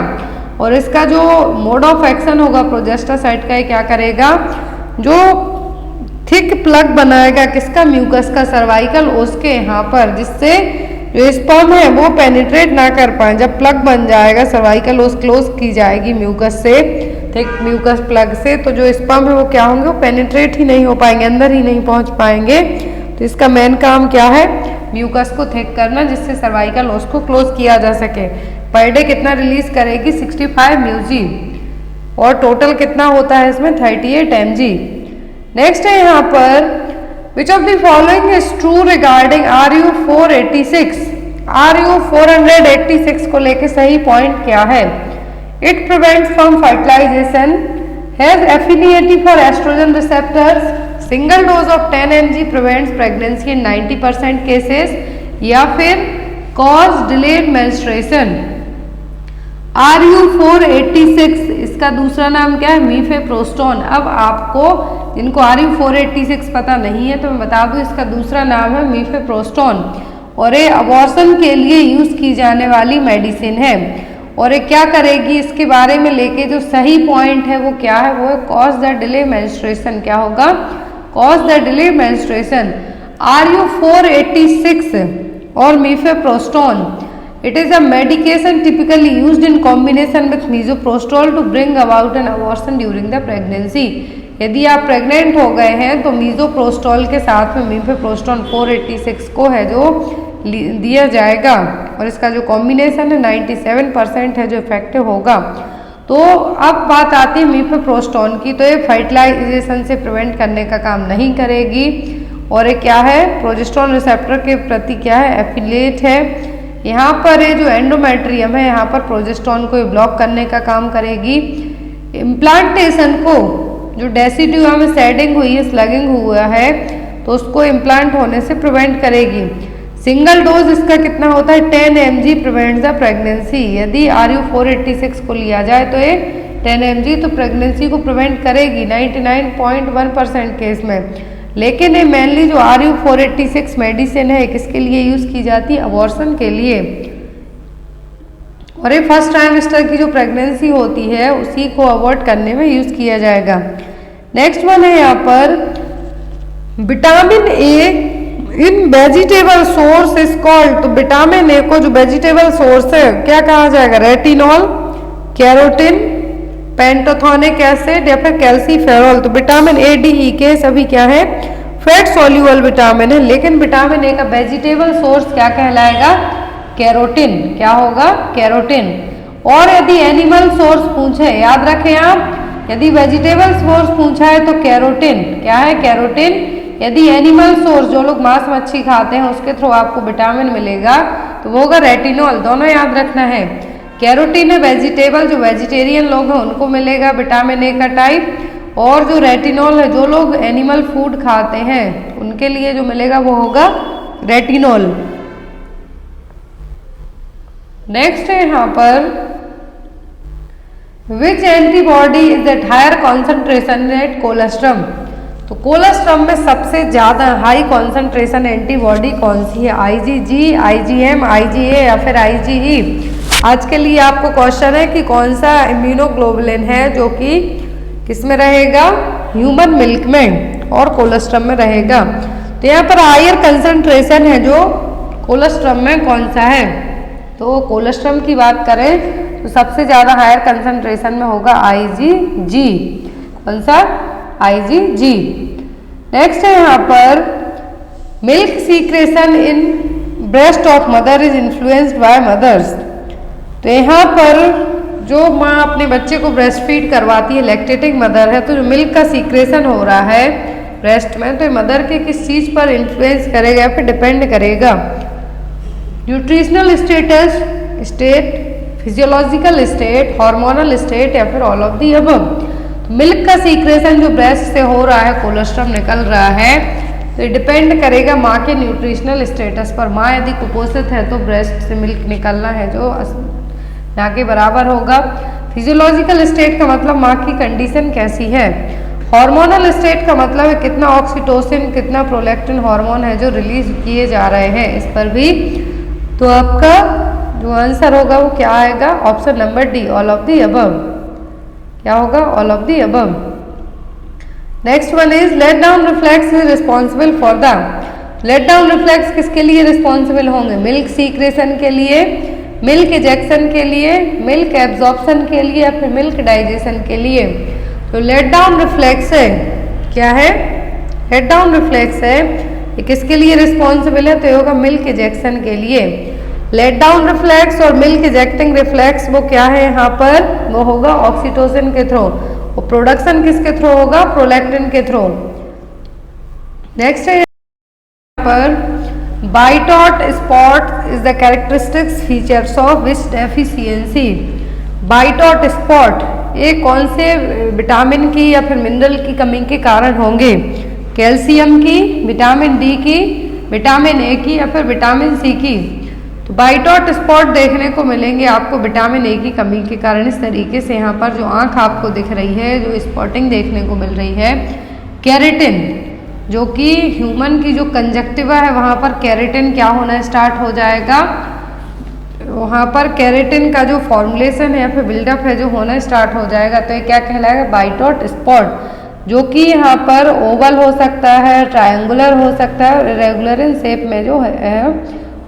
और इसका जो मोड ऑफ एक्शन होगा प्रोजेस्टासाइड का, क्या करेगा, जो थिक प्लग बनाएगा, किसका, म्यूकस का, सर्वाइकल उसके यहाँ पर, जिससे जो स्पर्म है वो पेनिट्रेट ना कर पाए। जब प्लग बन जाएगा, सर्वाइकल ओस क्लोज की जाएगी म्यूकस से, थिक म्यूकस प्लग से, तो जो स्पर्म है वो क्या होंगे, वो पेनिट्रेट ही नहीं हो पाएंगे, अंदर ही नहीं पहुंच पाएंगे। तो इसका मेन काम क्या है, म्यूकस को थिक करना, जिससे सर्वाइकल ओस को क्लोज किया जा सके। पर डे कितना रिलीज करेगी, 65 म्यूजी, और टोटल कितना होता है इसमें 38 mg। नेक्स्ट है यहाँ पर Which of the following is true regarding RU 486? RU 486 को लेके सही पॉइंट क्या है? It prevents from fertilization, has affinity for estrogen receptors, single dose of 10 mg prevents pregnancy in 90% cases, या फिर cause delayed menstruation। RU 486 इसका दूसरा नाम क्या है, मीफेप्रोस्टोन। अब आपको जिनको RU 486 पता नहीं है तो मैं बता दूं, इसका दूसरा नाम है मीफेप्रोस्टोन, और ये अबॉर्शन के लिए यूज की जाने वाली मेडिसिन है। और ये क्या करेगी, इसके बारे में लेके जो सही पॉइंट है वो क्या है, वो है कॉज द डिले मेंस्ट्रुएशन। क्या होगा, cause the delay menstruation. RU 486 और मीफेप्रोस्टोन, it is a medication typically used in combination with misoprostol to bring about an abortion during the pregnancy। यदि आप प्रेग्नेंट हो गए हैं तो मिसोप्रोस्टोल के साथ में मीफेप्रोस्टोन 486 को है जो दिया जाएगा, और इसका जो कॉम्बिनेशन है 97% है जो इफेक्टिव होगा। तो अब बात आती है मीफेप्रोस्टोन की, तो ये फर्टिलाइजेशन से प्रिवेंट करने का काम नहीं करेगी, और ये क्या है, प्रोजेस्टेरोन रिसेप्टर के प्रति क्या है, एफिलिएट है। यहाँ पर ये जो एंडोमेट्रियम है, यहाँ पर प्रोजेस्टेरोन को ब्लॉक करने का काम करेगी। इम्प्लांटेशन को, जो डेसिडुआ में सेडिंग हुई है, स्लगिंग हुआ है, तो उसको इम्प्लांट होने से प्रिवेंट करेगी। सिंगल डोज इसका कितना होता है, 10 mg प्रिवेंट्स द प्रेगनेंसी। यदि RU 486 को लिया जाए तो ये 10 mg तो प्रेगनेंसी को प्रिवेंट करेगी 99.1% केस में। लेकिन ये मेनली जो RU 486 मेडिसिन है किसके लिए यूज की जाती है, अबॉर्शन के लिए। और ये फर्स्ट ट्राइमेस्टर की जो प्रेगनेंसी होती है उसी को अवॉइड करने में यूज किया जाएगा। नेक्स्ट वन है यहाँ पर vitamin A in vegetable source is called. तो विटामिन ए को जो वेजिटेबल सोर्स है क्या कहा जाएगा, रेटिनॉल, कैरोटीन, पेंटोथेनिक एसिड या फिर कैल्सीफेरॉल। तो विटामिन ए, डी, ई के सभी क्या है, फैट सोल्यूबल विटामिन है। लेकिन विटामिन ए का वेजिटेबल सोर्स क्या कहलाएगा, कैरोटीन। क्या होगा, कैरोटीन। और यदि एनिमल सोर्स पूछे, याद रखें आप, यदि वेजिटेबल सोर्स पूछा है तो कैरोटीन। क्या है, कैरोटीन। यदि एनिमल सोर्स, जो लोग मांस मच्छी खाते हैं उसके थ्रू आपको विटामिन मिलेगा तो वो होगा रेटिनॉल। दोनों याद रखना है। कैरोटीन है वेजिटेबल, जो वेजिटेरियन लोग हैं उनको मिलेगा विटामिन ए का टाइप, और जो रेटिनॉल है जो लोग एनिमल फूड खाते हैं उनके लिए जो मिलेगा वो होगा रेटिनॉल। नेक्स्ट है यहाँ पर which antibody is at higher concentration at colostrum. तो कोलेस्ट्रम में सबसे ज्यादा हाई कॉन्सेंट्रेशन एंटीबॉडी कौन सी है? आईजीजी, आईजीएम, आईजीए या फिर आईजीई। आज के लिए आपको क्वेश्चन है कि कौन सा इम्यूनोग्लोबुलिन है जो कि किस में रहेगा? ह्यूमन मिल्क में और कोलेस्ट्रम में रहेगा। तो यहाँ पर हायर कंसंट्रेशन है जो कोलेस्ट्रम में कौन सा है? तो कोलेस्ट्रम की बात करें तो सबसे ज्यादा हायर कंसंट्रेशन में होगा आईजीजी। कौन सा? आईजीजी। नेक्स्ट है यहाँ पर milk secretion in breast of mother is influenced by mother's. तो यहाँ पर जो माँ अपने बच्चे को ब्रेस्ट फीड करवाती है, लैक्टेटिंग मदर है, तो जो मिल्क का सीक्रेशन हो रहा है ब्रेस्ट में, तो मदर के किस चीज पर इन्फ्लुएंस करेगा या फिर डिपेंड करेगा? Nutritional state, physiological state, hormonal state या फिर ऑल ऑफ दी अबव। तो मिल्क का सीक्रेशन जो ब्रेस्ट से हो रहा है, कोलेस्ट्रम निकल रहा है, तो ये डिपेंड करेगा माँ के न्यूट्रिशनल स्टेटस पर। माँ यदि कुपोषित है तो ब्रेस्ट से मिल्क निकलना है जो ना के बराबर होगा। फिजियोलॉजिकल स्टेट का मतलब माँ की कंडीशन कैसी है। हार्मोनल स्टेट का मतलब है कितना ऑक्सीटोसिन, कितना प्रोलैक्टिन हार्मोन है जो रिलीज किए जा रहे हैं इस पर भी। तो आपका जो आंसर होगा वो क्या आएगा? Option number D, all of the above. क्या होगा? All of the above. Next one is let down reflex is responsible for the. Let down reflex किसके लिए रिस्पॉन्सिबल होंगे? मिल्क सीक्रेशन के लिए, मिल्क इजेक्शन के लिए, मिल्क एब्जॉर्प्शन के लिए या फिर मिल्क डाइजेशन के लिए। तो लेट डाउन रिफ्लेक्स है, क्या है? लेट डाउन रिफ्लेक्स है, ये किसके लिए रिस्पॉन्सिबल है? तो ये होगा मिल्क इजेक्शन के लिए। लेट डाउन रिफ्लेक्स और मिल्क इजेक्टिंग रिफ्लेक्स वो क्या है यहाँ पर? वो होगा ऑक्सीटोसिन के थ्रू। और प्रोडक्शन किसके थ्रू होगा? प्रोलैक्टिन के थ्रू। नेक्स्ट है यहाँ पर Bitot spot is the characteristics features of which deficiency. Bitot spot ये कौन से विटामिन की या फिर मिनरल की कमी के कारण होंगे? कैल्शियम की, विटामिन डी की, विटामिन ए की या फिर विटामिन सी की। तो बाइटॉट स्पॉट देखने को मिलेंगे आपको विटामिन ए की कमी के कारण। इस तरीके से यहाँ पर जो आंख आपको दिख रही है, जो स्पॉटिंग देखने को मिल रही है, केरेटिन जो कि ह्यूमन की जो कंजक्टिवा है वहाँ पर केरेटिन क्या होना स्टार्ट हो जाएगा? वहाँ पर केरेटिन का जो फॉर्मुलेशन है या फिर बिल्डअप है जो होना स्टार्ट हो जाएगा। तो ये क्या कहलाएगा? बाइटॉट स्पॉट, जो कि यहाँ पर ओवल हो सकता है, ट्रायंगुलर हो सकता है, इरेगुलर इन शेप में जो है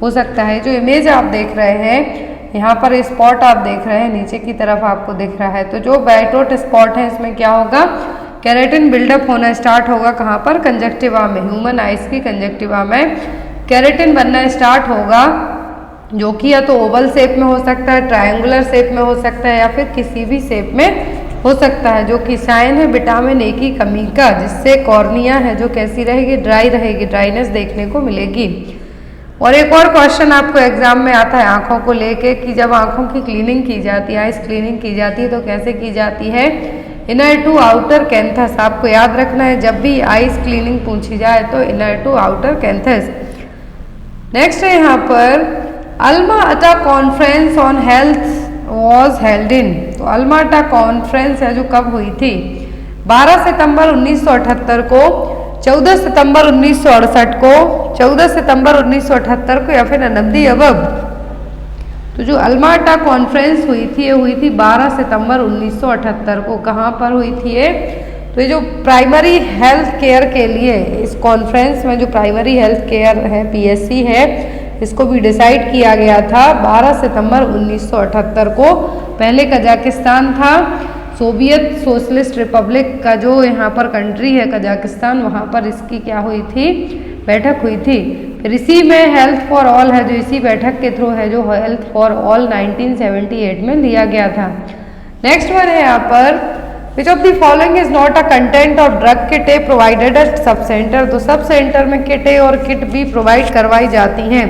हो सकता है। जो इमेज आप देख रहे हैं यहाँ पर स्पॉट आप देख रहे हैं नीचे की तरफ आपको दिख रहा है। तो जो बाइटॉट स्पॉट है इसमें क्या होगा? केरेटिन बिल्डअप होना स्टार्ट होगा। कहाँ पर? कंजक्टिवा में, ह्यूमन आइज की कंजक्टिवा में केरेटिन बनना स्टार्ट होगा, जो कि या तो ओवल शेप में हो सकता है, ट्रायंगुलर शेप में हो सकता है या फिर किसी भी शेप में हो सकता है, जो कि साइन है विटामिन ए की कमी का, जिससे कॉर्निया है जो कैसी रहेगी? ड्राई रहेगी, ड्राइनेस देखने को मिलेगी। और एक और क्वेश्चन आपको एग्जाम में आता है आंखों को लेके कि जब आंखों की क्लीनिंग की जाती है, आइस क्लीनिंग की जाती है, तो कैसे की जाती है? Inner to outer canthus. आपको याद रखना है जब भी आइस क्लीनिंग पूछी जाए तो inner to outer canthus. Next है यहाँ पर Alma Ata conference on health was held in. तो अल्मा अटा कॉन्फ्रेंस है जो कब हुई थी? 12 सितंबर 1978 को, 14 सितंबर 1968 को, 14 सितंबर 1978 को या फिर नब्दी अबब। तो जो अल्मा अटा कॉन्फ्रेंस हुई थी ये हुई थी 12 सितंबर 1978 को। कहाँ पर हुई थी ये? तो ये जो प्राइमरी हेल्थ केयर के लिए इस कॉन्फ्रेंस में जो प्राइमरी हेल्थ केयर है, पीएससी है, इसको भी डिसाइड किया गया था 12 सितंबर 1978 को। पहले कजाकिस्तान था, सोवियत सोशलिस्ट रिपब्लिक का जो यहाँ पर कंट्री है कजाकिस्तान, वहाँ पर इसकी क्या हुई थी? बैठक हुई थी। फिर इसी में हेल्थ फॉर ऑल है जो इसी बैठक के थ्रू है जो हेल्थ फॉर ऑल 1978 में लिया गया था। नेक्स्ट वन है यहाँ पर which of the following is not a content of drug kit A provided eight sub centre. तो सब सेंटर में किट ए और किट बी प्रोवाइड करवाई जाती हैं।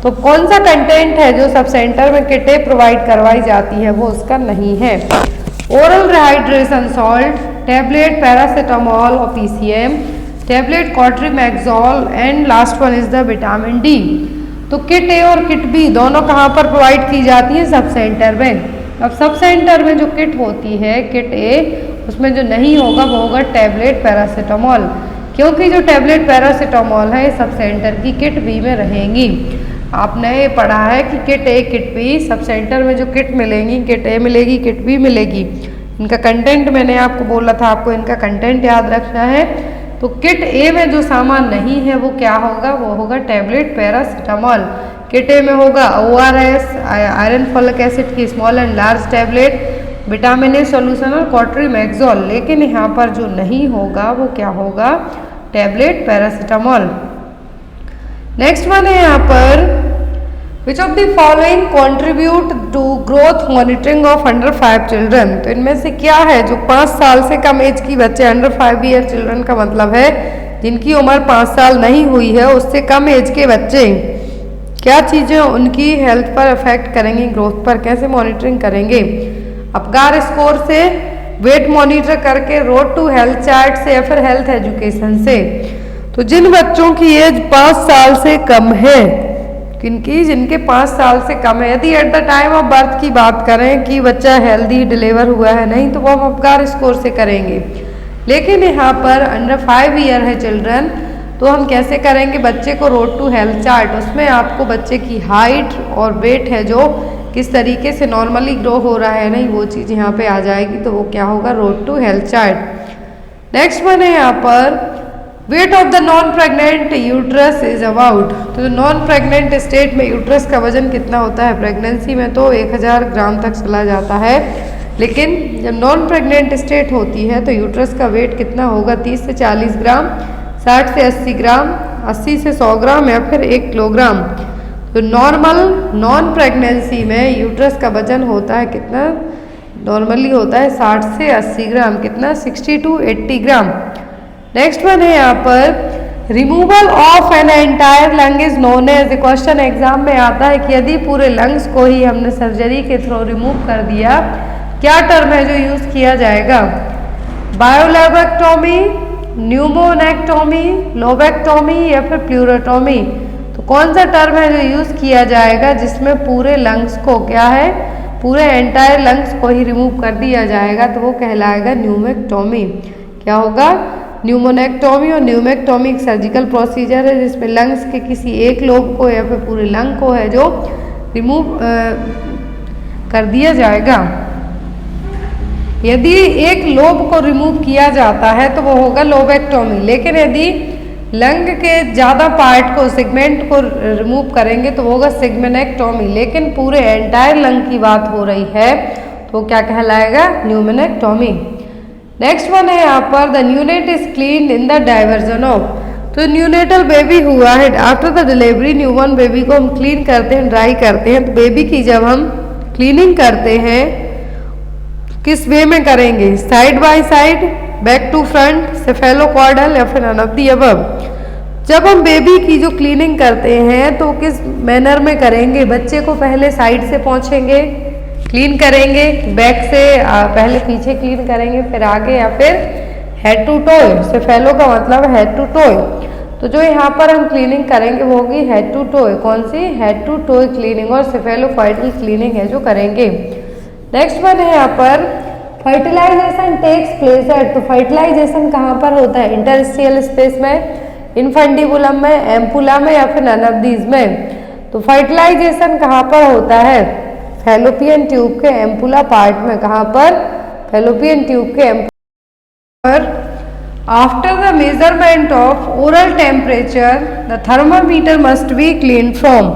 तो कौन सा कंटेंट है जो सब सेंटर में किट ए प्रोवाइड करवाई जाती है? वो उसका नहीं है। Oral rehydration salt, tablet paracetamol और PCM, tablet cotrimoxazole and last one is the vitamin D. तो किट ए और किट बी दोनों कहाँ पर प्रोवाइड की जाती है? सब सेंटर में। अब सब सेंटर में जो किट होती है किट ए, उसमें जो नहीं होगा वो होगा टैबलेट पैरासीटामोल, क्योंकि जो टैबलेट पैरासीटामोल है सब सेंटर की किट बी में रहेंगी। आपने ये पढ़ा है कि किट ए किट बी सब सेंटर में जो किट मिलेंगी, किट ए मिलेगी किट बी मिलेगी। इनका कंटेंट मैंने आपको बोला था, आपको इनका कंटेंट याद रखना है। तो किट ए में जो सामान नहीं है वो क्या होगा? वो होगा टैबलेट पैरासीटामोल। किट ए में होगा ORS, आयरन फॉलिक एसिड की small and large tablet, vitamin A solution और कॉट्रीमैक्सोल। लेकिन यहाँ पर जो नहीं होगा वो क्या होगा? Tablet paracetamol. नेक्स्ट वन है यहाँ पर, which of the following contribute to growth monitoring of under 5 children. तो इनमें से क्या है जो 5 साल से कम एज की बच्चे, अंडर 5 ईयर चिल्ड्रन का मतलब है जिनकी उम्र 5 साल नहीं हुई है, उससे कम एज के बच्चे, क्या चीज़ें उनकी हेल्थ पर अफेक्ट करेंगी, ग्रोथ पर कैसे मॉनिटरिंग करेंगे? अपगार स्कोर से, वेट मॉनिटर करके, रोड टू हेल्थ चार्ट से, या फिर हेल्थ एजुकेशन से। तो जिन बच्चों की एज 5 साल से कम है, किनकी? जिनके 5 साल से कम है, यदि eight the time of birth की बात करें कि बच्चा हेल्दी डिलीवर हुआ है नहीं, तो वो हम अपगार स्कोर से करेंगे। लेकिन यहाँ पर अंडर 5 ईयर है चिल्ड्रन, तो हम कैसे करेंगे? बच्चे को रोड टू हेल्थ चार्ट, उसमें आपको बच्चे की हाइट और वेट है जो किस तरीके से नॉर्मली ग्रो हो रहा है नहीं, वो चीज़ यहाँ पे आ जाएगी। तो वो क्या होगा? Road to health chart. Next one है यहाँ पर, weight of the non pregnant uterus is about. तो नॉन प्रेग्नेंट स्टेट में यूट्रस का वजन कितना होता है? प्रेगनेंसी में तो 1000 ग्राम तक चला जाता है, लेकिन जब नॉन प्रेग्नेंट स्टेट होती है तो यूट्रस का वेट कितना होगा? 30 से 40 ग्राम, 60 से 80 ग्राम, 80 से 100 ग्राम या फिर 1 किलोग्राम। तो नॉर्मल नॉन प्रेगनेंसी में यूट्रस का वजन होता है कितना? नॉर्मली होता है 60 से 80 ग्राम, कितना? 60 to 80 ग्राम। नेक्स्ट वन है यहाँ पर, removal of an entire lung is known as. Question exam में आता है कि यदि पूरे लंग्स को ही हमने सर्जरी के थ्रू रिमूव कर दिया, क्या टर्म है जो यूज किया जाएगा? बायोलेबेक्टोमी, न्यूमोनेक्टोमी, लोबेक्टोमी या फिर प्लूरोटोमी। तो कौन सा टर्म है जो यूज किया जाएगा जिसमें पूरे लंग्स को क्या है? पूरे एंटायर लंग्स को ही रिमूव कर दिया जाएगा, तो वो कहलाएगा न्यूमेक्टोमी। क्या होगा? न्यूमोनेक्टोमी। और न्यूमेक्टोमी एक सर्जिकल प्रोसीजर है जिसमें लंग्स के किसी एक लोब को या फिर पूरे लंग को है जो रिमूव कर दिया जाएगा। यदि एक लोब को रिमूव किया जाता है तो वो होगा लोबेक्टोमी, लेकिन यदि लंग के ज़्यादा पार्ट को, सेगमेंट को रिमूव करेंगे तो होगा सेगमेनेक्टोमी। लेकिन पूरे एंटायर लंग की बात हो रही है तो क्या कहलाएगा? न्यूमेनेक्टोमी। नेक्स्ट वन है यहाँ पर, the neonate is clean in the diversion of. तो न्यूनेटल बेबी हुआ है, after the delivery newborn baby को हम क्लीन करते हैं, ड्राई करते हैं। तो बेबी की जब हम क्लीनिंग करते हैं किस वे में करेंगे? Side by side, back to front, cephalocaudal या फिर नन ऑफ द अबव। जब हम बेबी की जो क्लीनिंग करते हैं तो किस मैनर में करेंगे? बच्चे को पहले साइड से पोंछेंगे, क्लीन करेंगे, बैक से पहले पीछे क्लीन करेंगे, फिर आगे, या फिर हेड टू टोय। सेफेलो का मतलब हेड टू टोय। तो जो यहाँ पर हम क्लीनिंग करेंगे वो होगी हेड टू टोय। कौन सी? हेड टू टोय क्लीनिंग और सेफेलोकॉर्डल क्लीनिंग है जो करेंगे। नेक्स्ट वन है यहाँ पर, फर्टिलाइजेशन टेक्स प्लेस एट। तो फर्टिलाइजेशन कहाँ पर होता है? इंटरस्टिशियल स्पेस में, इनफंडिबुलम में, एम्पुला में या फिर नन ऑफ दीज में। तो फर्टिलाइजेशन कहाँ पर होता है? फैलोपियन ट्यूब के एम्पुला पार्ट में। कहाँ पर? फैलोपियन ट्यूब के एम्पुला पर। After the measurement of oral temperature the thermometer must be clean from.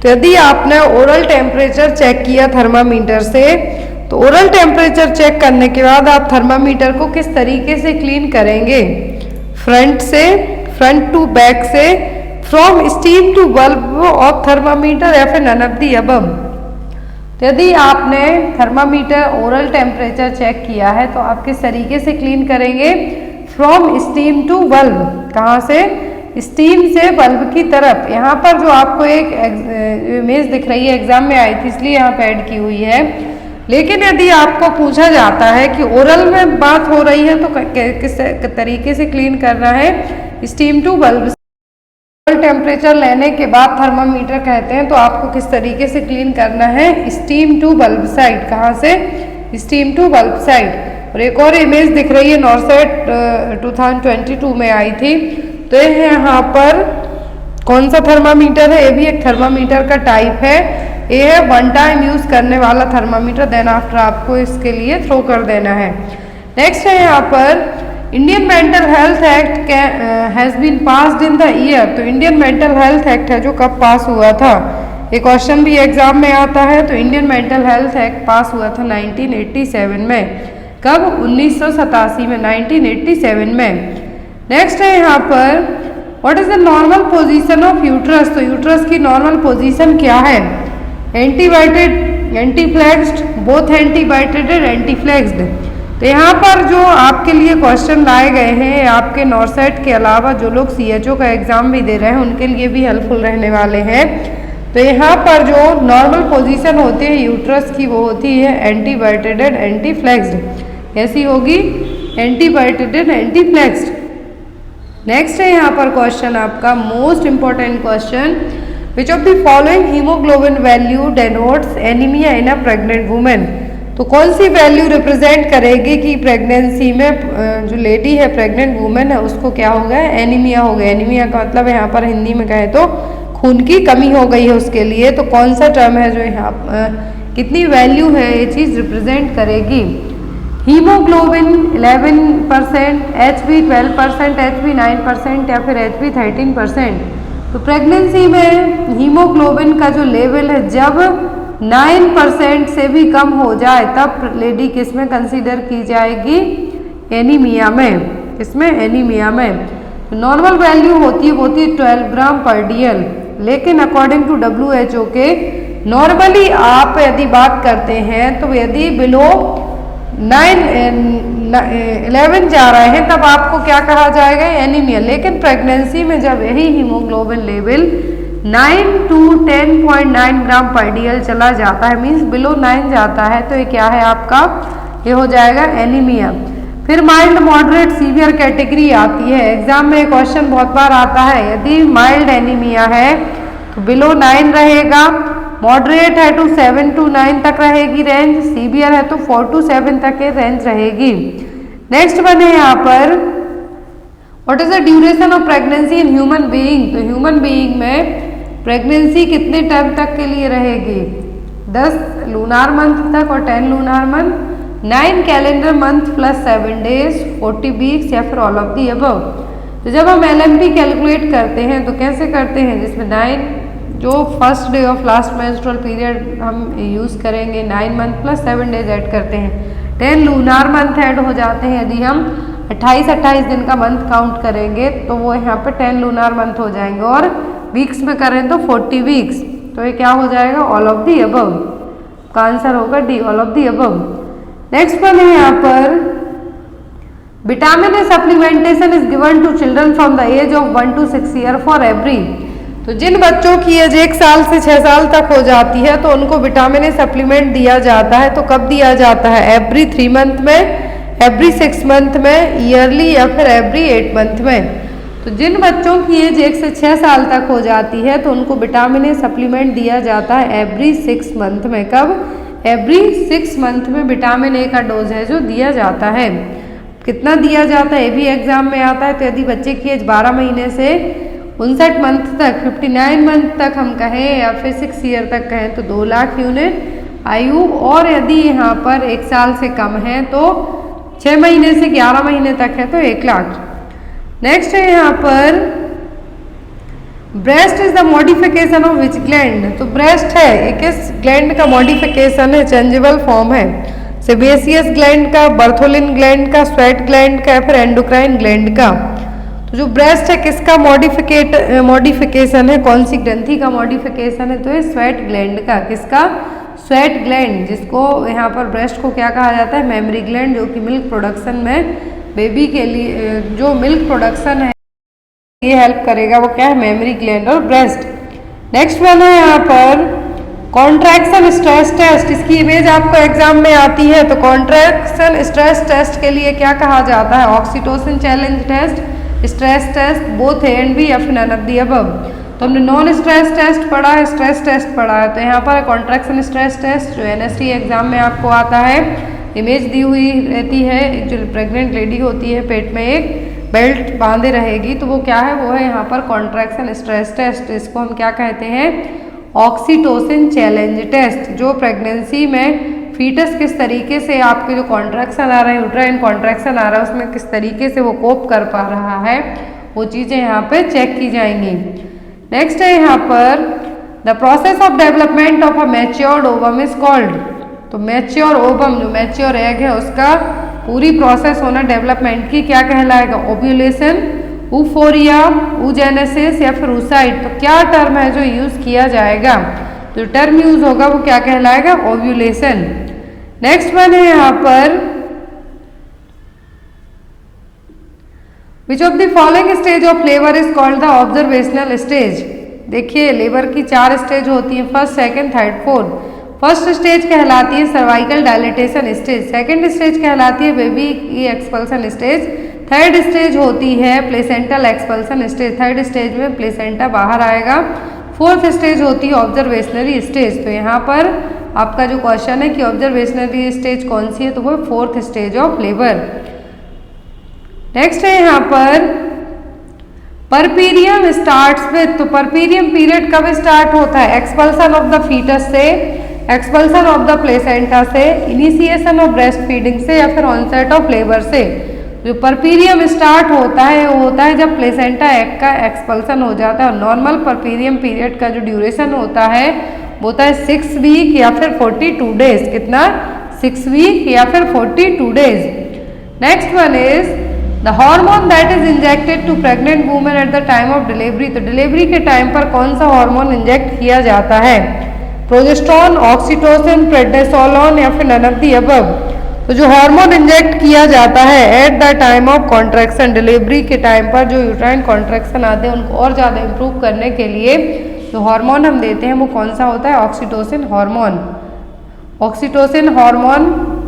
तो यदि आपने ओरल टेम्परेचर चेक किया थर्मामीटर से, तो ओरल टेम्परेचर चेक करने के बाद आप थर्मामीटर को किस तरीके से क्लीन करेंगे? फ्रंट से, फ्रंट टू बैक से, from stem to bulb of thermometer या फिर नन ऑफ द अबव। तो यदि आपने थर्मामीटर ओरल टेम्परेचर चेक किया है तो आप किस तरीके से क्लीन करेंगे? From stem to bulb. कहाँ से? स्टीम से बल्ब की तरफ। यहाँ पर जो आपको एक इमेज दिख रही है एग्जाम में आई थी इसलिए यहाँ पे ऐड की हुई है। लेकिन यदि आपको पूछा जाता है कि ओरल में बात हो रही है तो किस तरीके से क्लीन करना है? स्टीम टू बल्ब टेम्परेचर लेने के बाद थर्मामीटर कहते हैं, तो आपको किस तरीके से क्लीन करना है, स्टीम टू बल्ब साइड। कहाँ से, स्टीम टू बल्ब साइड। और एक और इमेज दिख रही है नॉर्सेट 2022 में आई थी, तो ये यहाँ पर कौन सा थर्मामीटर है, ये भी एक थर्मामीटर का टाइप है। ये है वन टाइम यूज करने वाला थर्मामीटर, देन आफ्टर आपको इसके लिए थ्रो कर देना है। नेक्स्ट है यहाँ पर Indian Mental Health Act has been passed in the year. तो इंडियन मेंटल हेल्थ एक्ट है जो कब पास हुआ था, एक क्वेश्चन भी एग्जाम में आता है। तो इंडियन मेंटल हेल्थ एक्ट पास हुआ था 1987 में। कब, 1987 में, 1987 में। नेक्स्ट है यहाँ पर what is the normal position of uterus. तो यूट्रस की नॉर्मल पोजीशन क्या है, एंटीबाइटेड, एंटीफ्लेक्स्ड, बोथ एंटीबाइटेड, एंटीफ्लेक्स्ड। तो यहाँ पर जो आपके लिए क्वेश्चन लाए गए हैं, आपके नॉर्सेट के अलावा जो लोग CHO का एग्जाम भी दे रहे हैं उनके लिए भी हेल्पफुल रहने वाले हैं। तो यहाँ पर जो नॉर्मल पोजीशन होती है यूट्रस की वो होती है एंटीबाइटेड, एंटीफ्लेक्स्ड। कैसी होगी, एंटीबाइटेड, एंटीफ्लेक्स्ड। नेक्स्ट है यहाँ पर क्वेश्चन आपका most important question, which of the following haemoglobin value denotes anaemia in a pregnant women. तो कौन सी वैल्यू रिप्रेजेंट करेगी कि प्रेगनेंसी में जो लेडी है, प्रेग्नेंट वुमेन है, उसको क्या हो गया, एनीमिया हो गया। एनीमिया का मतलब यहाँ पर हिंदी में कहे तो खून की कमी हो गई है उसके लिए। तो कौन सा टर्म है जो यहाँ कितनी वैल्यू है ये चीज़ रिप्रेजेंट करेगी, हीमोग्लोबिन 11%, HB 12%, HB 9% या फिर HB 13%। तो प्रेगनेंसी में हीमोग्लोबिन का जो लेवल है जब 9% से भी कम हो जाए तब लेडी किस में कंसीडर की जाएगी, एनीमिया में। किसमें, एनीमिया में। तो नॉर्मल वैल्यू होती है 12 ग्राम पर DL, लेकिन अकॉर्डिंग टू WHO के नॉर्मली आप यदि बात करते हैं तो यदि बिलो 11 जा रहे हैं तब आपको क्या कहा जाएगा, एनीमिया। लेकिन प्रेगनेंसी में जब यही हीमोग्लोबिन लेवल 9 to 10.9 ग्राम पर DL चला जाता है, मीन्स बिलो 9 जाता है, तो ये क्या है आपका, ये हो जाएगा एनीमिया। फिर माइल्ड, मॉडरेट, सीवियर कैटेगरी आती है। एग्जाम में क्वेश्चन बहुत बार आता है, यदि माइल्ड एनीमिया है तो बिलो 9 रहेगा, मॉडरेट है तो 7 to 9 तक रहेगी रेंज, सीवियर है तो 4 to 7 तक ये रेंज रहेगी। नेक्स्ट वन है यहाँ पर what is the duration of pregnancy in human being. तो ह्यूमन बीइंग में प्रेगनेंसी कितने टाइम तक के लिए रहेगी, 10 लूनार मंथ तक और 10 lunar month, 9 calendar month plus 7 days, 40 weeks या फिर ऑल ऑफ दी अबव। तो जब हम LMP कैलकुलेट करते हैं तो कैसे करते हैं, जिसमें 9 जो first day of last menstrual period हम यूज़ करेंगे, 9 मंथ प्लस 7 डेज ऐड करते हैं, 10 लूनार मंथ ऐड हो जाते हैं। यदि हम 28 दिन का मंथ काउंट करेंगे तो वो यहाँ पे 10 लूनार मंथ हो जाएंगे, और वीक्स में करें तो 40 वीक्स। तो ये क्या हो जाएगा, ऑल ऑफ दी अबव। का आंसर होगा D, all of the above. Next one है यहाँ पर vitamin A supplementation is given to children from the age of 1 to 6 year for every. तो जिन बच्चों की एज 1 साल से 6 साल तक हो जाती है तो उनको विटामिन ए सप्लीमेंट दिया जाता है। तो कब दिया जाता है, एवरी 3 मंथ में, एवरी 6 मंथ में, ईयरली या फिर एवरी 8 मंथ में। तो जिन बच्चों की एज 1 से 6 साल तक हो जाती है तो उनको विटामिन ए सप्लीमेंट दिया जाता है एवरी 6 मंथ में। कब, एवरी 6 मंथ में विटामिन ए का डोज है जो दिया जाता है। कितना दिया जाता है ये भी एग्जाम में आता है। तो यदि बच्चे की एज 12 महीने से 59 मंथ तक, 59 मंथ तक हम कहें या फिर 6 ईयर तक कहें तो 2 लाख यूनिट आयु, और यदि यहाँ पर 1 साल से कम है तो 6 महीने से 11 महीने तक है तो 1 लाख। नेक्स्ट है यहाँ पर breast is the modification of which gland. तो ब्रेस्ट है एक किस ग्लैंड का मॉडिफिकेशन है, चेंजेबल फॉर्म है, सेबेसियस ग्लैंड का, बर्थोलिन ग्लैंड का, स्वेट ग्लैंड का या फिर एंडोक्राइन ग्लैंड का। तो जो ब्रेस्ट है किसका मॉडिफिकेशन है, कौन सी ग्रंथि का मॉडिफिकेशन है, तो ये स्वेट ग्लैंड का। किसका, स्वेट ग्लैंड, जिसको यहाँ पर ब्रेस्ट को क्या कहा जाता है, मेमरी ग्लैंड, जो कि मिल्क प्रोडक्शन में बेबी के लिए जो मिल्क प्रोडक्शन है ये हेल्प करेगा, वो क्या है, मेमरी ग्लैंड और ब्रेस्ट। नेक्स्ट वन है यहाँ पर कॉन्ट्रैक्शन स्ट्रेस टेस्ट। इसकी इमेज आपको एग्जाम में आती है। तो कॉन्ट्रैक्शन स्ट्रेस टेस्ट के लिए क्या कहा जाता है, oxytocin challenge test, stress test, both A and B या फिर नन ऑफ द अबव। तो हमने नॉन स्ट्रेस टेस्ट पढ़ा है, स्ट्रेस टेस्ट पढ़ा है। तो यहाँ पर कॉन्ट्रैक्शन स्ट्रेस टेस्ट जो एनएसटी एग्जाम में आपको आता है, इमेज दी हुई रहती है, एक जो प्रेग्नेंट लेडी होती है पेट में एक बेल्ट बांधे रहेगी, तो वो क्या है, वो है यहाँ पर कॉन्ट्रैक्शन स्ट्रेस टेस्ट। इसको हम क्या कहते हैं, ऑक्सीटोसिन चैलेंज टेस्ट। जो प्रेगनेंसी में फीटस किस तरीके से आपके जो कॉन्ट्रैक्शन आ रहे हैं, यूट्राइन कॉन्ट्रैक्शन आ रहा है, उसमें किस तरीके से वो कोप कर पा रहा है, वो चीज़ें यहाँ पे चेक की जाएंगी। नेक्स्ट है यहाँ पर the process of development of a matured ovum is called. तो मैच्योर ओवम, जो मैच्योर एग है, उसका पूरी प्रोसेस होना डेवलपमेंट की क्या कहलाएगा, ओव्यूलेशन, ऊफोरिया, ऊजेनेसिस या फिर ऊसाइड। तो क्या टर्म है जो यूज किया जाएगा, जो टर्म यूज होगा वो क्या कहलाएगा, ओव्यूलेशन। नेक्स्ट वन है यहाँ पर which of the following stage of labour is called the observational stage. देखिए लेबर की 4 स्टेज होती है, first, second, third, fourth. First stage कहलाती है cervical dilatation stage, second stage कहलाती है बेबी की एक्सपल्सन स्टेज, थर्ड स्टेज होती है placental expulsion stage, third stage में प्लेसेंटा बाहर आएगा, फोर्थ स्टेज होती है ऑब्जर्वेशनरी स्टेज। तो यहाँ पर आपका जो क्वेश्चन है कि ऑब्जर्वेशनरी स्टेज कौन सी है, तो वो fourth stage of labour. Next है यहाँ पर परपीरियम स्टार्ट्स विथ। तो परपीरियम पीरियड कब स्टार्ट होता है, एक्सपल्सन ऑफ द फीटस से, एक्सपल्सन ऑफ द प्लेसेंटा से, इनिशिएशन ऑफ ब्रेस्ट फीडिंग से या फिर ऑनसेट ऑफ लेबर से। जो परपीरियम स्टार्ट होता है वो होता है जब प्लेसेंटा एग का एक्सपल्सन हो जाता है। और नॉर्मल परपीरियम पीरियड का जो ड्यूरेशन होता है वो होता है 6 वीक या फिर 42 डेज। कितना, 6 वीक या फिर 42 days. Next one is the hormone that is injected to pregnant women at the time of delivery. तो डिलीवरी के टाइम पर कौन सा हार्मोन इंजेक्ट किया जाता है, प्रोजेस्टेरोन, ऑक्सीटोसिन, प्रेडनिसोलोन या फिर नन ऑफ द अबव। तो जो हार्मोन इंजेक्ट किया जाता है eight the time of contraction, delivery के टाइम पर जो यूट्राइन कॉन्ट्रैक्शन आते हैं उनको और ज़्यादा इंप्रूव करने के लिए जो हार्मोन हम देते हैं वो कौन सा होता है, oxytocin hormone. Oxytocin hormone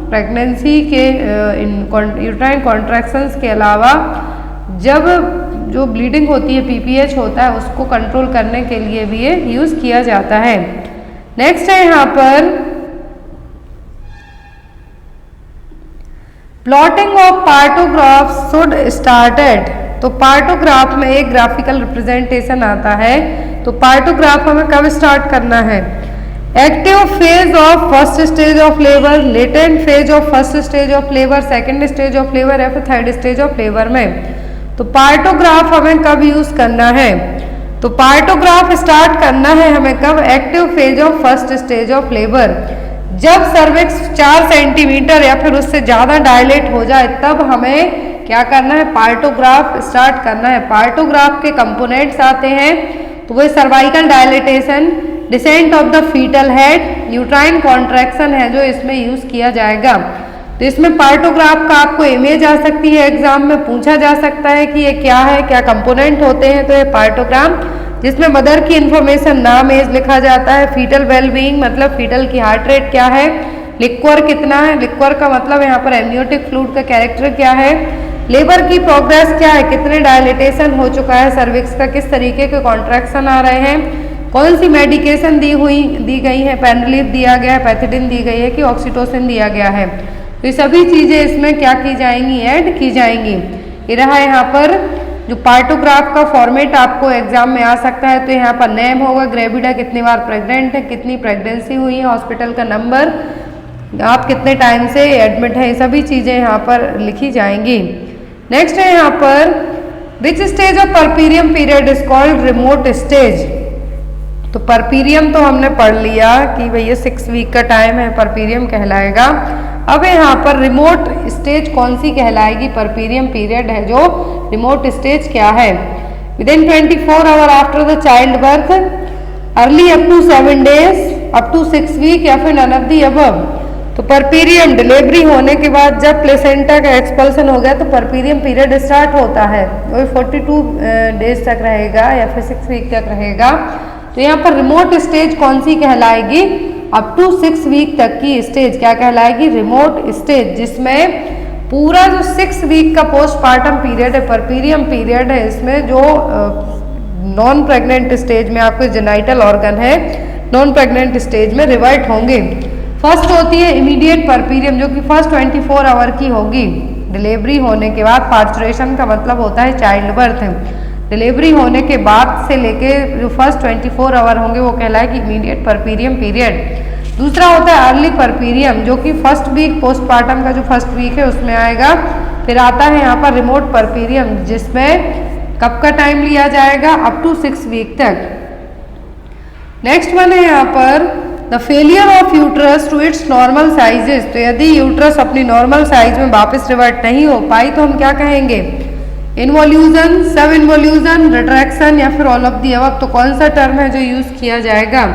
pregnancy के यूट्राइन कॉन्ट्रैक्शंस के अलावा जब जो ब्लीडिंग होती है, पीपीएच होता है, उसको कंट्रोल करने के लिए भी ये यूज़ किया जाता है। नेक्स्ट है यहाँ पर plotting of partograph should started. तो पार्टोग्राफ में एक ग्राफिकल रिप्रेजेंटेशन आता है, तो पार्टोग्राफ हमें कब स्टार्ट करना है, active phase of first stage of labour, latent phase of first stage of labour, second stage of labour या फिर थर्ड स्टेज ऑफ लेबर में। तो पार्टोग्राफ हमें कब यूज करना है, तो पार्टोग्राफ स्टार्ट करना है हमें कब, active phase of first stage of labour. जब सर्विक्स 4 सेंटीमीटर या फिर उससे ज़्यादा डायलेट हो जाए तब हमें क्या करना है, पार्टोग्राफ स्टार्ट करना है। पार्टोग्राफ के कंपोनेंट्स आते हैं, तो वो cervical dilatation, descent of the fetal head, uterine contraction है जो इसमें यूज़ किया जाएगा। तो इसमें पार्टोग्राफ का आपको इमेज आ सकती है, एग्जाम में पूछा जा सकता है कि ये क्या है, क्या कंपोनेंट होते हैं। तो ये पार्टोग्राम जिसमें मदर की इंफॉर्मेशन, नाम, एज लिखा जाता है, फीटल वेलबींग मतलब फीटल की हार्ट रेट क्या है, लिक्वर कितना है, लिक्वर का मतलब यहाँ पर एमनियोटिक फ्लूइड का कैरेक्टर क्या है, लेबर की प्रोग्रेस क्या है, कितने डायलिटेशन हो चुका है सर्विक्स का, किस तरीके के कॉन्ट्रैक्शन आ रहे हैं, कौन सी मेडिकेशन दी गई है, पेनरिलीफ दिया गया है, पैथिडिन दी गई है कि ऑक्सीटोसिन दिया गया है। तो ये सभी चीज़ें इसमें क्या की जाएंगी, ऐड की जाएंगी। ये रहा यहाँ पर जो पार्टोग्राफ का फॉर्मेट आपको एग्जाम में आ सकता है। तो यहाँ पर नेम होगा, ग्रेविडा कितनी बार प्रेग्नेंट है, कितनी प्रेगनेंसी हुई है, हॉस्पिटल का नंबर, आप कितने टाइम से एडमिट है, ये सभी चीज़ें यहाँ पर लिखी जाएंगी। नेक्स्ट है यहाँ पर which stage of puerperium period is called remote stage. तो परपीरियम तो हमने पढ़ लिया कि भैया 6 वीक का टाइम है, परपीरियम कहलाएगा। अब यहाँ पर रिमोट स्टेज कौन सी कहलाएगी, परपीरियम पीरियड है जो रिमोट स्टेज क्या है, within 24 hour after the child birth, early up to 7 days, up to 6 week या फिर नन ऑफ द अबव। तो परपीरियम डिलीवरी होने के बाद जब प्लेसेंटा का एक्सपल्सन हो गया तो परपीरियम पीरियड स्टार्ट होता है, वो 42 डेज तक रहेगा या फिर 6 वीक तक रहेगा। तो यहाँ पर रिमोट स्टेज कौन सी कहलाएगी, अप टू 6 वीक तक की स्टेज क्या कहलाएगी, रिमोट स्टेज, जिसमें पूरा जो 6 वीक का पोस्टपार्टम पीरियड है, परपीरियम पीरियड है, इसमें जो नॉन प्रेग्नेंट स्टेज में आपके जेनाइटल ऑर्गन है नॉन प्रेग्नेंट स्टेज में रिवर्ट होंगे। फर्स्ट होती है इमीडिएट परपीरियम, जो कि फर्स्ट 24 आवर की होगी डिलीवरी होने के बाद। पार्चुरेशन का मतलब होता है चाइल्ड बर्थ। डिलीवरी होने के बाद से लेके जो फर्स्ट 24 आवर होंगे वो कहलाएगी इमीडिएट परपीरियम पीरियड। दूसरा होता है अर्ली परपीरियम, जो कि फर्स्ट वीक पोस्टपार्टम का जो फर्स्ट वीक है उसमें आएगा। फिर आता है यहाँ पर रिमोट परपीरियम, जिसमें कब का टाइम लिया जाएगा, अप टू 6 वीक तक। नेक्स्ट वन है यहाँ पर the failure of uterus to its normal sizes. तो यदि यूट्रस अपनी नॉर्मल साइज में वापस रिवर्ट नहीं हो पाई तो हम क्या कहेंगे, इन्वोल्यूजन, सब इन्वोल्यूजन, रिट्रैक्शन या फिर ऑल ऑफ दी अबव। तो कौन सा टर्म है जो यूज किया जाएगा,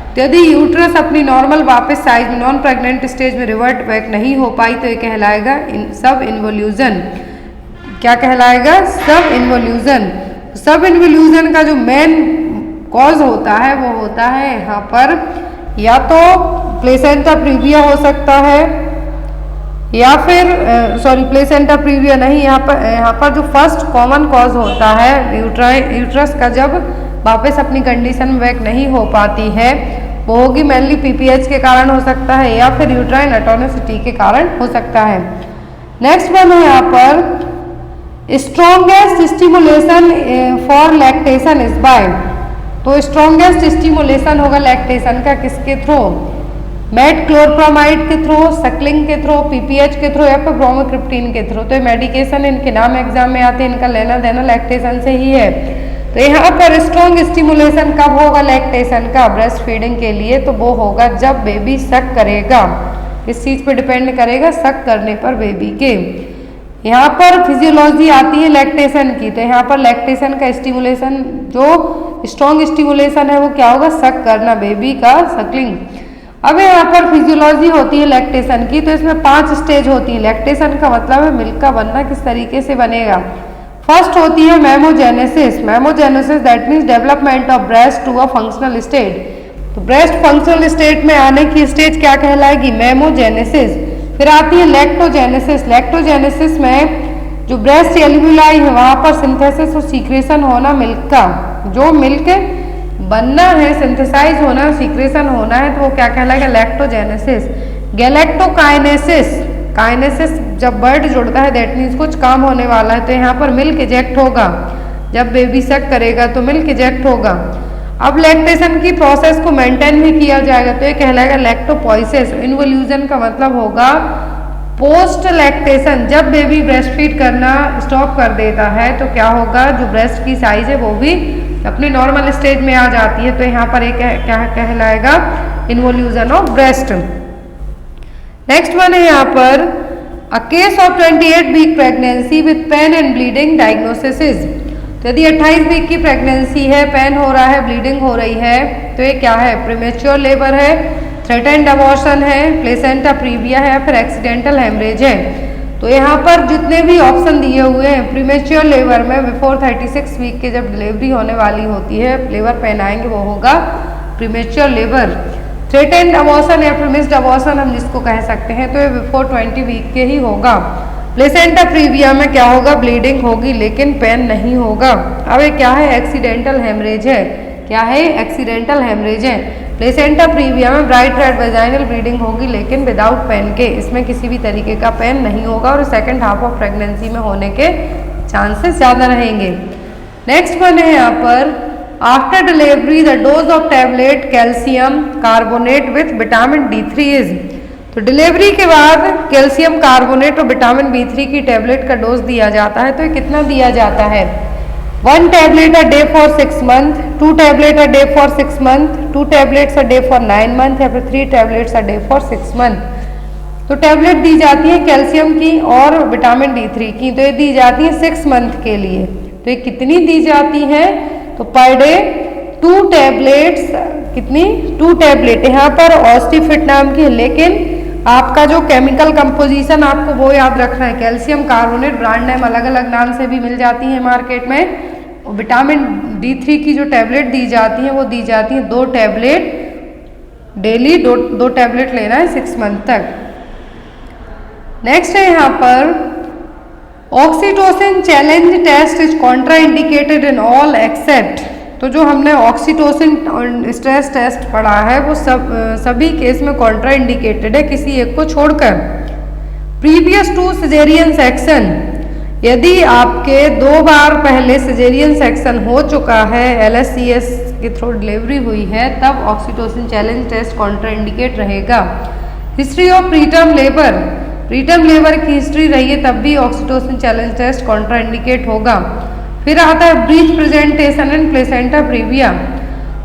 तो यदि यूट्रस अपनी नॉर्मल वापस साइज में नॉन प्रेग्नेंट स्टेज में रिवर्ट बैक नहीं हो पाई तो ये कहलाएगा सब इन्वोल्यूजन। क्या कहलाएगा, सब इन्वोल्यूजन। सब इन्वोल्यूजन का जो मेन कॉज होता है वो होता है यहाँ पर या तो प्लेसेंटा प्रीविया हो सकता है या फिर प्लेसेंटा प्रीविया नहीं, यहाँ पर जो फर्स्ट कॉमन कॉज होता है यूट्रस का जब वापस अपनी कंडीशन में बैक नहीं हो पाती है वो होगी मेनली पीपीएच के कारण हो सकता है या फिर यूट्राइन एटोनिसिटी के कारण हो सकता है। नेक्स्ट वन है यहाँ पर strongest stimulation for lactation is by. तो स्ट्रॉन्गेस्ट स्टिमुलेशन होगा लैक्टेशन का किसके थ्रू, मेटक्लोरप्रोमाइड के थ्रू, सक्लिंग के थ्रू, पीपीएच के थ्रू या फिर ब्रोमोक्रिप्टीन के थ्रू। तो ये मेडिकेशन इनके नाम एग्जाम में आते हैं, इनका लेना देना लैक्टेशन से ही है। तो यहाँ पर स्ट्रॉन्ग स्टिमुलेशन कब होगा लैक्टेशन का ब्रेस्ट फीडिंग के लिए, तो वो होगा जब बेबी सक करेगा। इस चीज पे डिपेंड करेगा, सक करने पर बेबी के। यहाँ पर फिजियोलॉजी आती है लैक्टेशन की, तो यहाँ पर लैक्टेशन का स्टिमुलेशन जो स्ट्रॉन्ग स्टिमुलेशन है वो क्या होगा, सक करना, बेबी का सक्लिंग। अब यहाँ पर फिजियोलॉजी होती है लैक्टेशन की, तो इसमें 5 स्टेज होती है। लैक्टेशन का मतलब है मिल्क का बनना किस तरीके से बनेगा। फर्स्ट होती है mammogenesis. Mammogenesis that means development of breast to a functional state. तो ब्रेस्ट फंक्शनल स्टेट में आने की स्टेज क्या कहलाएगी, मेमोजेनेसिस। फिर आती है लैक्टोजेनेसिस। लैक्टोजेनेसिस में जो ब्रेस्ट एल्व्यूलाई है वहां पर सिंथेसिस और सीक्रेशन होना मिल्क का, जो मिल्क बनना है, सिंथेसाइज होना, सीक्रेशन होना है, तो वो क्या कहलाएगा, लैक्टोजेनेसिस। गैलेक्टोकाइनेसिस, काइनेसिस जब बर्ड जुड़ता है दैट मीन्स कुछ काम होने वाला है, तो यहाँ पर मिल्क इजेक्ट होगा। जब बेबी सक करेगा तो मिल्क इजेक्ट होगा। अब लैक्टेशन की प्रोसेस को मेंटेन भी किया जाएगा, तो ये कहलाएगा लैक्टोपोइसिस। इन्वोल्यूजन का मतलब होगा पोस्ट लैक्टेशन, जब बेबी ब्रेस्ट फीड करना स्टॉप कर देता है तो क्या होगा, जो ब्रेस्ट की साइज है वो भी अपनी नॉर्मल स्टेज में आ जाती है। तो यहाँ पर एक क्या कहलाएगा, involution of breast. Next one है यहाँ पर a case of 28 week pregnancy with pain and bleeding diagnosis is. तो यदि 28 वीक की प्रेगनेंसी है, पेन हो रहा है, ब्लीडिंग हो रही है, तो ये क्या है, प्रीमेच्योर लेबर है, थ्रेटेंड अबॉर्शन है, प्लेसेंटा प्रीविया है या फिर एक्सीडेंटल हेमरेज है। तो यहाँ पर जितने भी ऑप्शन दिए हुए हैं, प्रीमेच्योर लेबर में बिफोर 36 वीक के जब डिलीवरी होने वाली होती है, लेबर पेन आएंगे, वो होगा प्रीमेच्योर लेबर। थ्रेटेंड अबॉर्शन या फिर मिस्ड अबॉर्शन हम जिसको कह सकते हैं, तो ये बिफोर 20 वीक के ही होगा। प्लेसेंटा प्रीविया में क्या होगा, ब्लीडिंग होगी लेकिन पेन नहीं होगा। अब ये क्या है, एक्सीडेंटल हेमरेज है। क्या है, एक्सीडेंटल हेमरेज है। प्लेसेंटा प्रीविया में ब्राइट रेड वेजाइनल ब्लीडिंग होगी लेकिन विदाउट पेन के, इसमें किसी भी तरीके का पेन नहीं होगा और सेकेंड हाफ ऑफ प्रेगनेंसी में होने के चांसेस ज़्यादा रहेंगे। नेक्स्ट वन है यहाँ पर after delivery the dose of tablet calcium carbonate with vitamin D3 is. तो डिलीवरी के बाद कैल्शियम कार्बोनेट और विटामिन B3 की टैबलेट का डोज दिया जाता है, तो ये कितना दिया जाता है, 1 tablet a day for 6 months, 2 tablet a day for 6 months, 2 tablets a day for 9 months या फिर 3 tablets a day for 6 months। तो टैबलेट दी जाती है कैल्शियम की और विटामिन D3 की, तो ये दी जाती है 6 मंथ के लिए। तो ये कितनी दी जाती है, तो पर डे 2 टैबलेट्स, कितनी, 2 टैबलेट। यहाँ पर ऑस्टिफिट नाम की है, लेकिन आपका जो केमिकल कंपोजिशन आपको वो याद रखना है। कैल्शियम कार्बोनेट ब्रांड नेम अलग अलग नाम से भी मिल जाती है मार्केट में। विटामिन D3 की जो टैबलेट दी जाती है वो दी जाती है 2 टैबलेट डेली, 2 टैबलेट लेना है 6 मंथ तक। नेक्स्ट है यहाँ पर oxytocin challenge test is contraindicated in all except. तो जो हमने ऑक्सीटोसिन स्ट्रेस टेस्ट पढ़ा है वो सभी केस में कॉन्ट्रा इंडिकेटेड है किसी एक को छोड़कर। प्रीवियस टू सिजेरियन सेक्शन, यदि आपके 2 बार पहले सिजेरियन सेक्शन हो चुका है, LSCS के थ्रू डिलीवरी हुई है, तब oxytocin challenge test contraindicate रहेगा। History of preterm labour, preterm labour की हिस्ट्री रही है तब भी oxytocin challenge test contraindicate होगा। फिर आता है breech presentation and placenta praevia.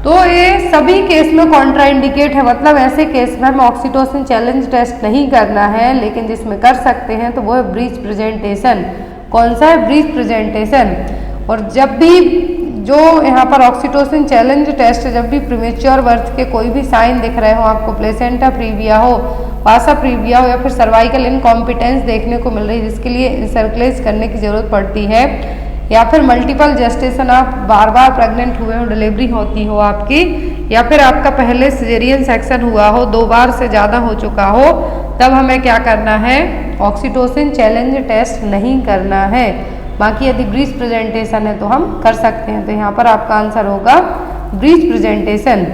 तो ये सभी केस में कॉन्ट्रा इंडिकेट है, मतलब ऐसे केस में हमें ऑक्सीटोसिन चैलेंज टेस्ट नहीं करना है, लेकिन जिसमें कर सकते हैं तो वो है ब्रीच प्रेजेंटेशन। कौन सा है? Breech presentation. और जब भी जो यहाँ पर ऑक्सीटोसिन चैलेंज टेस्ट, जब भी प्रीमेच्योर बर्थ के कोई भी साइन दिख रहे हो आपको, प्लेसेंटा प्रीविया हो, वासा प्रीविया हो, या फिर सर्वाइकल इनकॉम्पिटेंस देखने को मिल रही है जिसके लिए इंसर्कुलेज करने की जरूरत पड़ती है, या फिर मल्टीपल जेस्टेशन, आप बार बार प्रेग्नेंट हुए हो, डिलीवरी होती हो आपकी, या फिर आपका पहले सिजेरियन सेक्शन हुआ हो, 2 बार से ज़्यादा हो चुका हो, तब हमें क्या करना है? ऑक्सीटोसिन चैलेंज टेस्ट नहीं करना है। बाकी यदि ब्रीच प्रेजेंटेशन है तो हम कर सकते हैं। तो यहाँ पर आपका आंसर होगा ब्रीच प्रेजेंटेशन।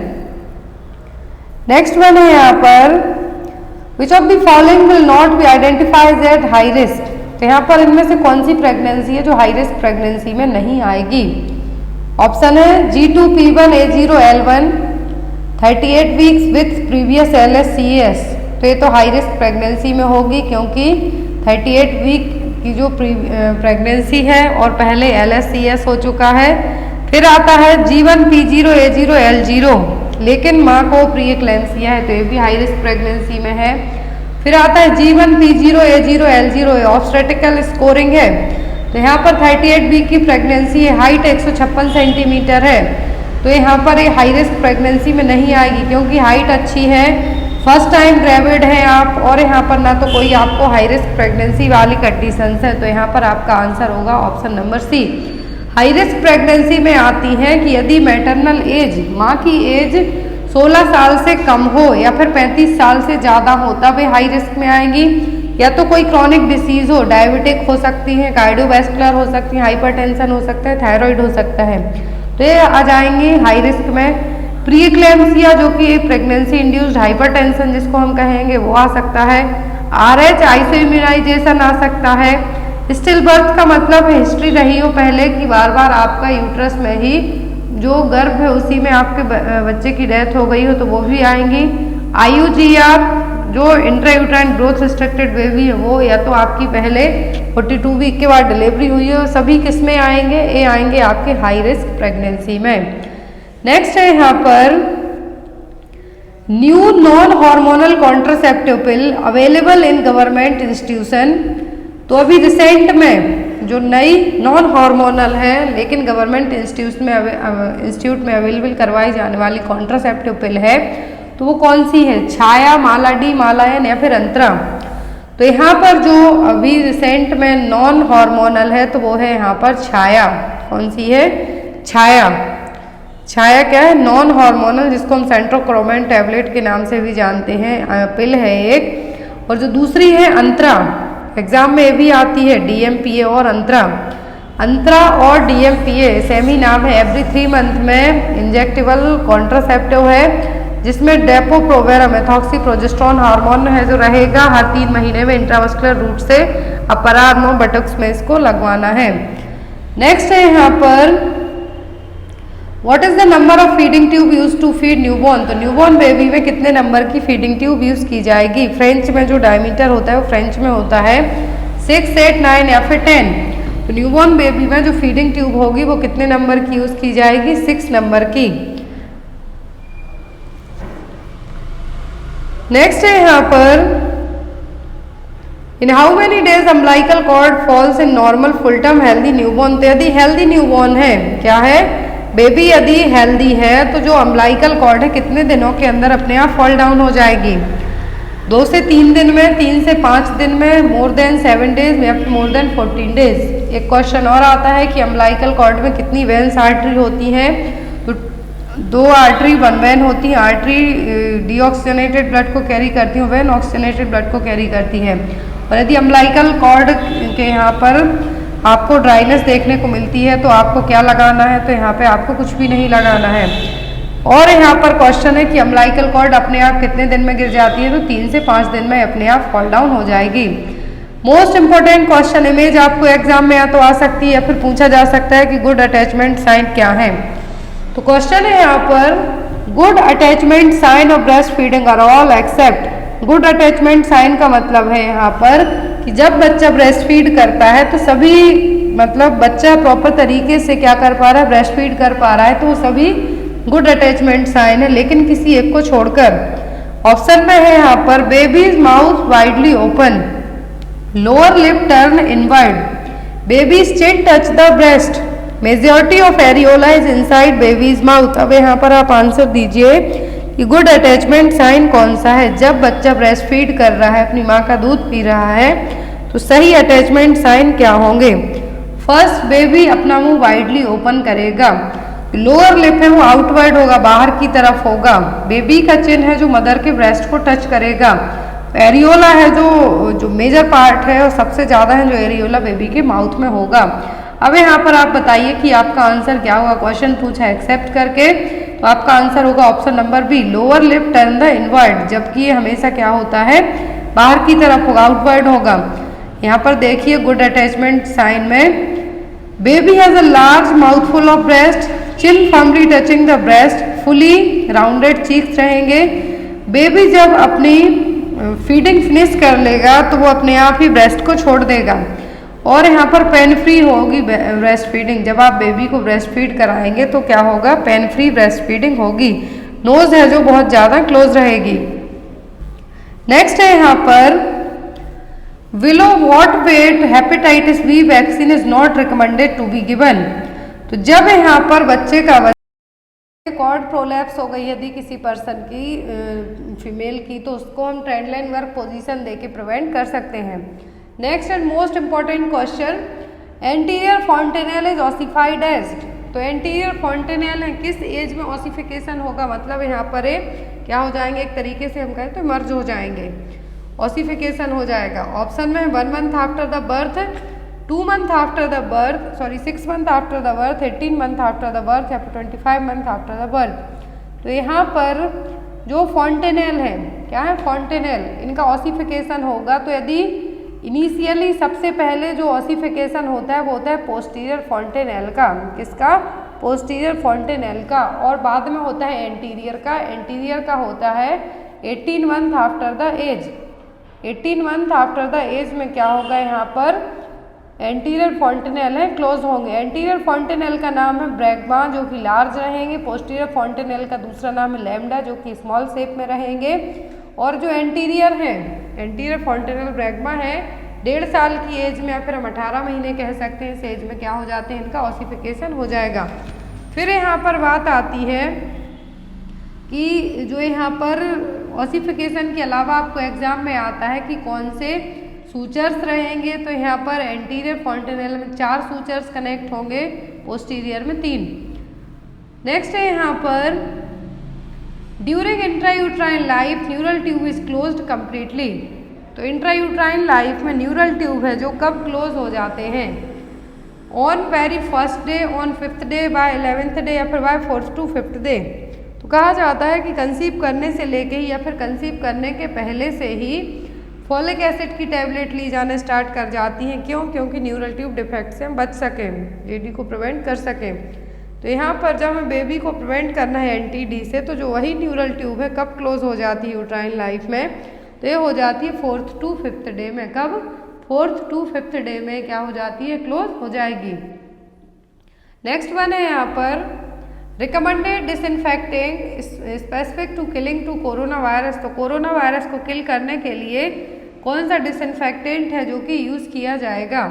नेक्स्ट वन है यहाँ पर which of the following will not be identified at high risk. तो यहाँ पर इनमें से कौन सी प्रेगनेंसी है जो हाई रिस्क प्रेगनेंसी में नहीं आएगी? ऑप्शन है G2P1A0L1 38 weeks with previous LSCS। तो ये तो हाई रिस्क प्रेगनेंसी में होगी क्योंकि 38 वीक की जो प्रेगनेंसी है और पहले LSCS हो चुका है। फिर आता है G1P0A0L0, लेकिन माँ को प्री एक्लेम्सिया है तो ये भी हाई रिस्क प्रेगनेंसी में है। फिर आता है G1P0A0L0, ऑब्स्टेट्रिकल स्कोरिंग है। तो यहाँ पर 38 वीक की प्रेगनेंसी है, हाइट 156 सेंटीमीटर है, तो यहाँ पर ये हाई रिस्क प्रेगनेंसी में नहीं आएगी क्योंकि हाइट अच्छी है, फर्स्ट टाइम ग्रेविड हैं आप, और यहाँ पर ना तो कोई आपको हाई रिस्क प्रेगनेंसी वाली कंडीशंस है। तो यहाँ पर आपका आंसर होगा option number C. High risk pregnancy में आती है कि यदि मैटरनल एज, माँ की एज 16 साल से कम हो या फिर 35 साल से ज़्यादा हो, तब ये हाई रिस्क में आएंगी। या तो कोई क्रॉनिक डिसीज हो, डायबिटिक हो सकती है, कार्डियोवैस्कुलर हो सकती है, हाइपरटेंशन हो सकता है, थायराइड हो सकता है, तो ये आ जाएंगे हाई रिस्क में। प्री एक्लेम्सिया जो कि प्रेगनेंसी इंड्यूस्ड हाइपरटेंशन जिसको हम कहेंगे वो आ सकता है। RH आइसो इम्यूनाइजेशन आ सकता है। स्टिल बर्थ का मतलब है हिस्ट्री रही हो पहले कि बार बार आपका यूट्रस में ही जो गर्भ है उसी में आपके बच्चे की डेथ हो गई हो, तो वो भी आएंगी। IUGR जो इंट्रायूट्राइन ग्रोथ रिस्ट्रिक्टेड बेबी है वो, या तो आपकी पहले 42 वीक के बाद डिलीवरी हुई हो, सभी किस में आएंगे? ये आएंगे आपके हाई रिस्क प्रेगनेंसी में। नेक्स्ट है यहाँ पर new non hormonal contraceptive pill available in government institution. तो अभी रिसेंट में जो नई नॉन हार्मोनल है लेकिन गवर्नमेंट इंस्टीट्यूट में अवेलेबल करवाई जाने वाली कॉन्ट्रासेप्टिव पिल है, तो वो कौन सी है? छाया, माला डी, मालायन या फिर अंतरा। तो यहाँ पर जो अभी रिसेंट में नॉन हार्मोनल है तो वो है यहाँ पर छाया। कौन सी है? छाया। छाया क्या है? नॉन हार्मोनल, जिसको हम सेंट्रोक्रोमेन टैबलेट के नाम से भी जानते हैं, पिल है एक। और जो दूसरी है अंतरा, एग्जाम में ये भी आती है, DMPA और अंतरा। अंतरा और DMPA सेम ही नाम है। एवरी 3 मंथ में इंजेक्टेबल कॉन्ट्रासेप्टिव है जिसमें डेपो-प्रोवेरा मेथॉक्सी प्रोजेस्टेरोन हार्मोन है जो रहेगा हर 3 महीने में इंट्रामस्कुलर रूट से अपर आर्म और बटक्स में इसको लगवाना है। नेक्स्ट है यहाँ पर what is the number of feeding tube use to feed newborn. तो न्यूबॉर्न बेबी में कितने नंबर की फीडिंग ट्यूब यूज की जाएगी? फ्रेंच में जो डायमीटर होता है वो फ्रेंच में होता है 6, 8, 9 या फिर 10। तो न्यूबॉर्न बेबी में जो फीडिंग ट्यूब होगी वो कितने नंबर की यूज की जाएगी? 6 नंबर की। नेक्स्ट है यहाँ पर in how many days umbilical cord falls in normal full term healthy newborn. तो यदि हेल्दी न्यूबॉर्न है, क्या है? बेबी यदि हेल्दी है तो जो अम्बिलिकल कॉर्ड है कितने दिनों के अंदर अपने आप फॉल डाउन हो जाएगी? 2 से 3 दिन में, 3 से 5 दिन में, मोर देन 7 डेज या फिर मोर देन 14 डेज। एक क्वेश्चन और आता है कि अम्बिलिकल कॉर्ड में कितनी वेन्स आर्टरी होती हैं? तो 2 आर्टरी 1 वेन होती है। आर्टरी डीऑक्सीजनेटेड ब्लड को कैरी करती है, वेन ऑक्सीजनेटेड ब्लड को कैरी करती है। और यदि अम्बिलिकल कॉर्ड के यहाँ पर आपको ड्राइनेस देखने को मिलती है तो आपको क्या लगाना है, तो यहाँ पे आपको कुछ भी नहीं लगाना है। और यहाँ पर क्वेश्चन है कि अम्बिलिकल कॉर्ड अपने आप कितने दिन में गिर जाती है, तो 3 से 5 दिन में अपने आप फॉल डाउन हो जाएगी। मोस्ट इंपॉर्टेंट क्वेश्चन इमेज आपको एग्जाम में या तो आ सकती है या फिर पूछा जा सकता है कि गुड अटैचमेंट साइन क्या है। तो क्वेश्चन है यहाँ पर good attachment sign of breast feeding are all except. Good attachment sign का मतलब है यहाँ पर कि जब बच्चा ब्रेस्ट फीड करता है तो सभी मतलब बच्चा प्रॉपर तरीके से क्या कर पा रहा है, ब्रेस्ट फीड कर पा रहा है, तो सभी गुड अटैचमेंट साइन है, लेकिन किसी एक को छोड़कर। ऑप्शन में है यहाँ पर babies mouth widely open, lower lip turn inward, babies chin touch the breast, majority of areola is inside babies mouth. अब यहाँ पर आप आंसर दीजिए कि गुड अटैचमेंट साइन कौन सा है। जब बच्चा ब्रेस्ट फीड कर रहा है, अपनी माँ का दूध पी रहा है, तो सही अटैचमेंट साइन क्या होंगे। फर्स्ट, बेबी अपना मुंह वाइडली ओपन करेगा, लोअर लिप है वो आउटवर्ड होगा, बाहर की तरफ होगा, बेबी का चिन है जो मदर के ब्रेस्ट को टच करेगा, एरियोला है जो मेजर पार्ट है और सबसे ज़्यादा है जो एरियोला बेबी के माउथ में होगा। अब यहाँ पर आप बताइए कि आपका आंसर क्या होगा। क्वेश्चन पूछा है एक्सेप्ट करके, तो आपका आंसर होगा option number B, lower lip turn the inward, जबकि ये हमेशा क्या होता है, बाहर की तरफ होगा, आउटवर्ड होगा। यहाँ पर देखिए गुड अटैचमेंट साइन में baby has a large mouthful of breast, chin firmly touching the breast, fully rounded cheeks रहेंगे। बेबी जब अपनी फीडिंग फिनिश कर लेगा तो वो अपने आप ही ब्रेस्ट को छोड़ देगा। और यहाँ पर पेन फ्री होगी ब्रेस्ट फीडिंग, जब आप बेबी को ब्रेस्ट फीड कराएंगे तो क्या होगा, पेन फ्री ब्रेस्ट फीडिंग होगी। नोज है जो बहुत ज़्यादा क्लोज रहेगी। नेक्स्ट है यहाँ पर below what weight hepatitis B vaccine is not recommended to be given. तो जब यहाँ पर बच्चे का कॉर्ड प्रोलैप्स हो गई यदि किसी पर्सन की फीमेल की, तो उसको हम ट्रेंड लाइन वर्क पोजीशन देके प्रिवेंट कर सकते हैं। Next and most important question, anterior fontanelle is ossified age. तो एंटीरियर फॉन्टेनेल है किस एज में ऑसिफिकेशन होगा, मतलब यहाँ पर क्या हो जाएंगे, एक तरीके से हम कहें तो मर्ज हो जाएंगे, ऑसिफिकेशन हो जाएगा। ऑप्शन में 1 month after the birth, 2 month after the birth, 6 month after the birth, 18 month after the birth या फिर 25 मंथ आफ्टर द बर्थ। तो यहाँ पर जो फॉन्टेनेल है, क्या है फॉन्टेनेल, इनका ऑसिफिकेशन होगा। तो यदि इनिशियली सबसे पहले जो ऑसिफिकेशन होता है वो होता है पोस्टीरियर फॉन्टेनेल का, किसका, पोस्टीरियर फॉन्टेनेल का, और बाद में होता है एंटीरियर का। एंटीरियर का होता है 18 month after the age. 18 month after the age में क्या होगा, यहाँ पर एंटीरियर फॉन्टेनेल है क्लोज होंगे। एंटीरियर फॉन्टेनेल का नाम है ब्रैगमा जो कि लार्ज रहेंगे, पोस्टीरियर फॉन्टेनेल का दूसरा नाम है लैम्डा जो कि स्मॉल शेप में रहेंगे। और जो एंटीरियर है, एंटीरियर फॉन्टेनेल ब्रैगमा है, 1.5 साल की एज में या फिर हम 18 महीने कह सकते हैं, इस एज में क्या हो जाते हैं, इनका ऑसिफिकेशन हो जाएगा। फिर यहाँ पर बात आती है कि जो यहाँ पर ऑसिफिकेशन के अलावा आपको एग्जाम में आता है कि कौन से सूचर्स रहेंगे। तो यहाँ पर एंटीरियर फॉन्टेनेल में 4 सूचर्स कनेक्ट होंगे, पोस्टीरियर में 3। नेक्स्ट है यहाँ पर during intrauterine life neural tube is closed completely. तो इंट्रायूट्राइन लाइफ में न्यूरल ट्यूब है जो कब क्लोज हो जाते हैं, on very first day, on 5th day, by 11th day या फिर bye 4th to 5th day. तो कहा जाता है कि कंसीव करने से लेके ही या फिर कंसीव करने के पहले से ही फॉलिक एसिड की टैबलेट ली जाना स्टार्ट कर जाती हैं। क्यों, क्योंकि न्यूरल ट्यूब डिफेक्ट से हम बच सकें, बेबी को प्रिवेंट कर सकें। तो यहाँ पर जब हमें बेबी को प्रिवेंट करना है एंटी-डी से, तो जो वही न्यूरल ट्यूब है कब क्लोज हो जाती है यूट्राइन लाइफ में, तो ये हो जाती है 4th to 5th डे में। कब, 4th to 5th डे में क्या हो जाती है, क्लोज हो जाएगी। नेक्स्ट वन है यहाँ पर recommended disinfecting specific to killing to corona virus. तो कोरोना वायरस को किल करने के लिए कौन सा डिसइंफेक्टेंट है जो कि यूज़ किया जाएगा।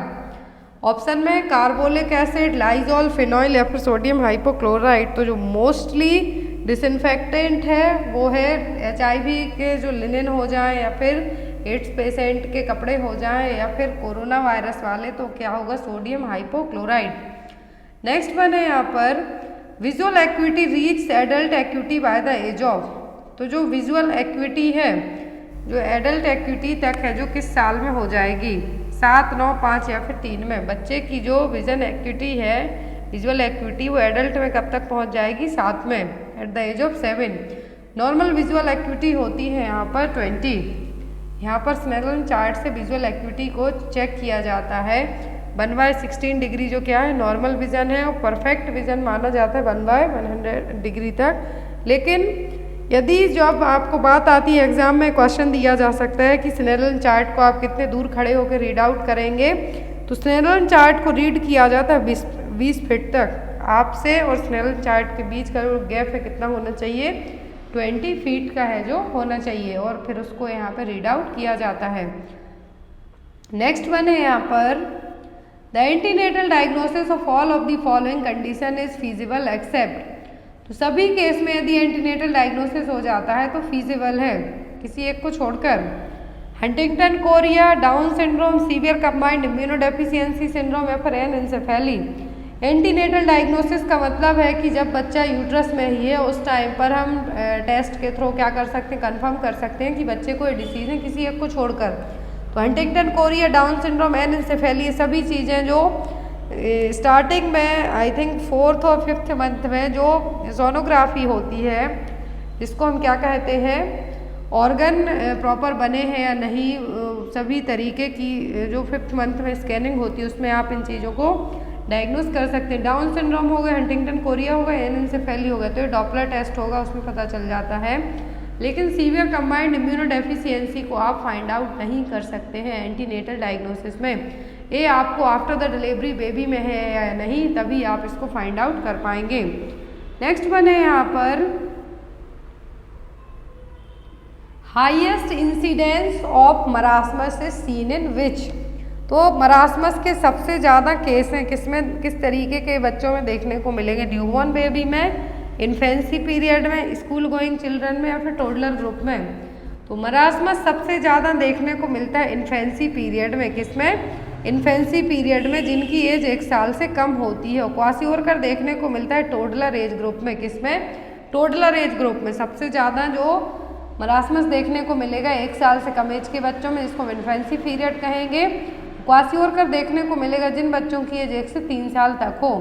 ऑप्शन में कार्बोलिक एसिड, लाइजॉल, फिनॉइल या फिर सोडियम हाइपोक्लोराइड। तो जो मोस्टली डिसइंफेक्टेंट है वो है HIV के जो लिनन हो जाए या फिर एड्स पेशेंट के कपड़े हो जाएं या फिर कोरोना वायरस वाले, तो क्या होगा, सोडियम हाइपोक्लोराइड। नेक्स्ट वन है यहाँ पर visual acuity reach adult acuity by the age of. तो जो विजुअल एक्यूटी है जो एडल्ट एक्यूटी तक है जो किस साल में हो जाएगी, 7, 9, 5 या फिर 3 में। बच्चे की जो विजन एक्यूटी है, विजुअल एक्यूटी, वो एडल्ट में कब तक पहुंच जाएगी, 7 में, at the age of 7। Normal visual acuity होती है यहाँ पर 20। यहाँ पर स्नेलन चार्ट से विजुअल एक्यूटी को चेक किया जाता है। 1/16 डिग्री जो क्या है, नॉर्मल विजन है, और परफेक्ट विजन माना जाता है 1/100 डिग्री तक। लेकिन यदि जब आपको बात आती है एग्जाम में, क्वेश्चन दिया जा सकता है कि स्नेलन चार्ट को आप कितने दूर खड़े होकर रीड आउट करेंगे, तो स्नेलन चार्ट को रीड किया जाता है 20 फीट तक। आपसे और स्नेलन चार्ट के बीच का जो गैप है कितना होना चाहिए, 20 फीट का है जो होना चाहिए, और फिर उसको यहाँ पर रीड आउट किया जाता है। नेक्स्ट वन है यहाँ पर, the antenatal diagnosis of all of the following condition is feasible except. तो सभी केस में यदि एंटीनेटल डायग्नोसिस हो जाता है तो फीजिबल है, किसी एक को छोड़कर। Huntington Korea, down syndrome, severe combined immunodeficiency syndrome या फिर एनेंसेफेली। एंटीनेटल डायग्नोसिस का मतलब है कि जब बच्चा यूट्रस में ही है उस टाइम पर हम टेस्ट के थ्रू क्या कर सकते हैं, कंफर्म कर सकते हैं कि बच्चे को ये डिसीज है, किसी एक को छोड़कर। तो हंटिंगटन कोरिया, डाउन सिंड्रोम, एनेंसेफेली, ये सभी चीज़ें जो स्टार्टिंग में आई थिंक 4th और 5th मंथ में जो सोनोग्राफी होती है, जिसको हम क्या कहते हैं, ऑर्गन प्रॉपर बने हैं या नहीं, सभी तरीके की जो 5th मंथ में स्कैनिंग होती है उसमें आप इन चीज़ों को डायग्नोस कर सकते हैं। डाउन सिंड्रोम हो गया, हंटिंगटन कोरिया हो गया, एनेंसेफेली हो गया, तो ये डॉपलर टेस्ट होगा, उसमें पता चल जाता है। लेकिन सीवियर कंबाइंड इम्यूनोडेफिशिएंसी को आप फाइंड आउट नहीं कर सकते हैं एंटीनेटल डायग्नोसिस में। ये आपको आफ्टर द डिलीवरी बेबी में है या नहीं, तभी आप इसको फाइंड आउट कर पाएंगे। नेक्स्ट वन है यहाँ पर, highest incidence of marasmus is seen in which. तो मरासमस के सबसे ज़्यादा केस हैं किसमें, किस तरीके के बच्चों में देखने को मिलेंगे, न्यूबॉर्न बेबी में, इन्फेंसी पीरियड में, स्कूल गोइंग चिल्ड्रन में या फिर टोडलर ग्रुप में। तो मरासमस सबसे ज़्यादा देखने को मिलता है इन्फेंसी पीरियड में, किसमें, इन्फेंसी पीरियड में, जिनकी एज 1 साल से कम होती है। क्वासिओरकर देखने को मिलता है टोडलर एज ग्रुप में, किसमें, टोडलर एज ग्रुप में सबसे ज़्यादा जो मरासमस देखने को मिलेगा 1 साल से कम एज के बच्चों में, जिसको इन्फेंसी पीरियड कहेंगे। क्वासिओरकर देखने को मिलेगा जिन बच्चों की एज 1 से 3 साल तक हो।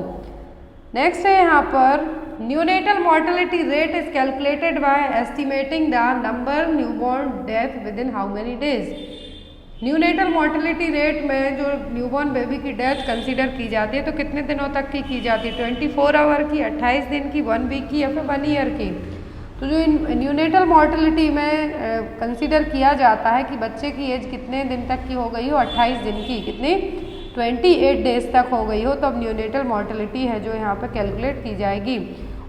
नेक्स्ट है यहाँ पर, neonatal mortality rate is calculated by estimating the number newborn death with in how many days. Neonatal mortality rate में जो न्यूबॉर्न बेबी की डेथ कंसीडर की जाती है तो कितने दिनों तक की जाती है, 24 आवर की, 28 दिन की, 1 वीक की या फिर 1 ईयर की। तो जो न्यूनेटल मॉर्टेलिटी में कंसीडर किया जाता है कि बच्चे की एज कितने दिन तक की हो गई हो, 28 दिन की, कितनी, 28 डेज तक हो गई हो, तो अब न्यूनेटल मॉर्टेलिटी है जो यहाँ पर कैलकुलेट की जाएगी।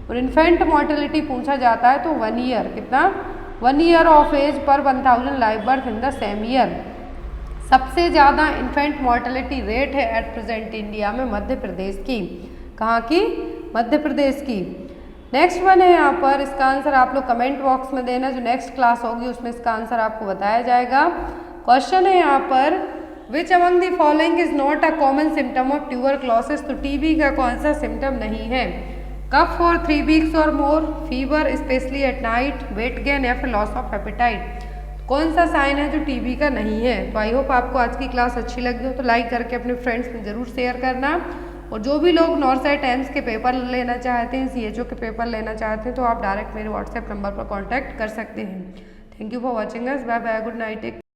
और इन्फेंट मॉर्टेलिटी पूछा जाता है तो 1 ईयर, कितना, 1 ईयर ऑफ एज पर 1000 live birth in the same year. सबसे ज़्यादा इन्फेंट मॉर्टेलिटी रेट है एट प्रेजेंट इंडिया में मध्य प्रदेश की। कहाँ की, मध्य प्रदेश की। नेक्स्ट वन है यहाँ पर, इसका आंसर आप लोग कमेंट बॉक्स में देना, जो नेक्स्ट क्लास होगी उसमें इसका आंसर आपको बताया जाएगा। क्वेश्चन है यहाँ पर, which among the following is not a common symptom of tuberculosis. तो टीबी का कौन सा सिम्टम नहीं है, कफ फॉर 3 वीक्स और more, fever especially at night, weight gain या फिर लॉस ऑफ एपेटाइट। कौन सा साइन है जो टीबी का नहीं है। तो आई होप आपको आज की क्लास अच्छी लगी हो तो लाइक करके अपने फ्रेंड्स में ज़रूर शेयर करना। और जो भी लोग नॉर्सेट एम्स के पेपर लेना चाहते हैं, CHO के पेपर लेना चाहते हैं, तो आप डायरेक्ट मेरे व्हाट्सएप नंबर पर कॉन्टैक्ट कर सकते हैं। Thank you for watching us, bye bye, good night.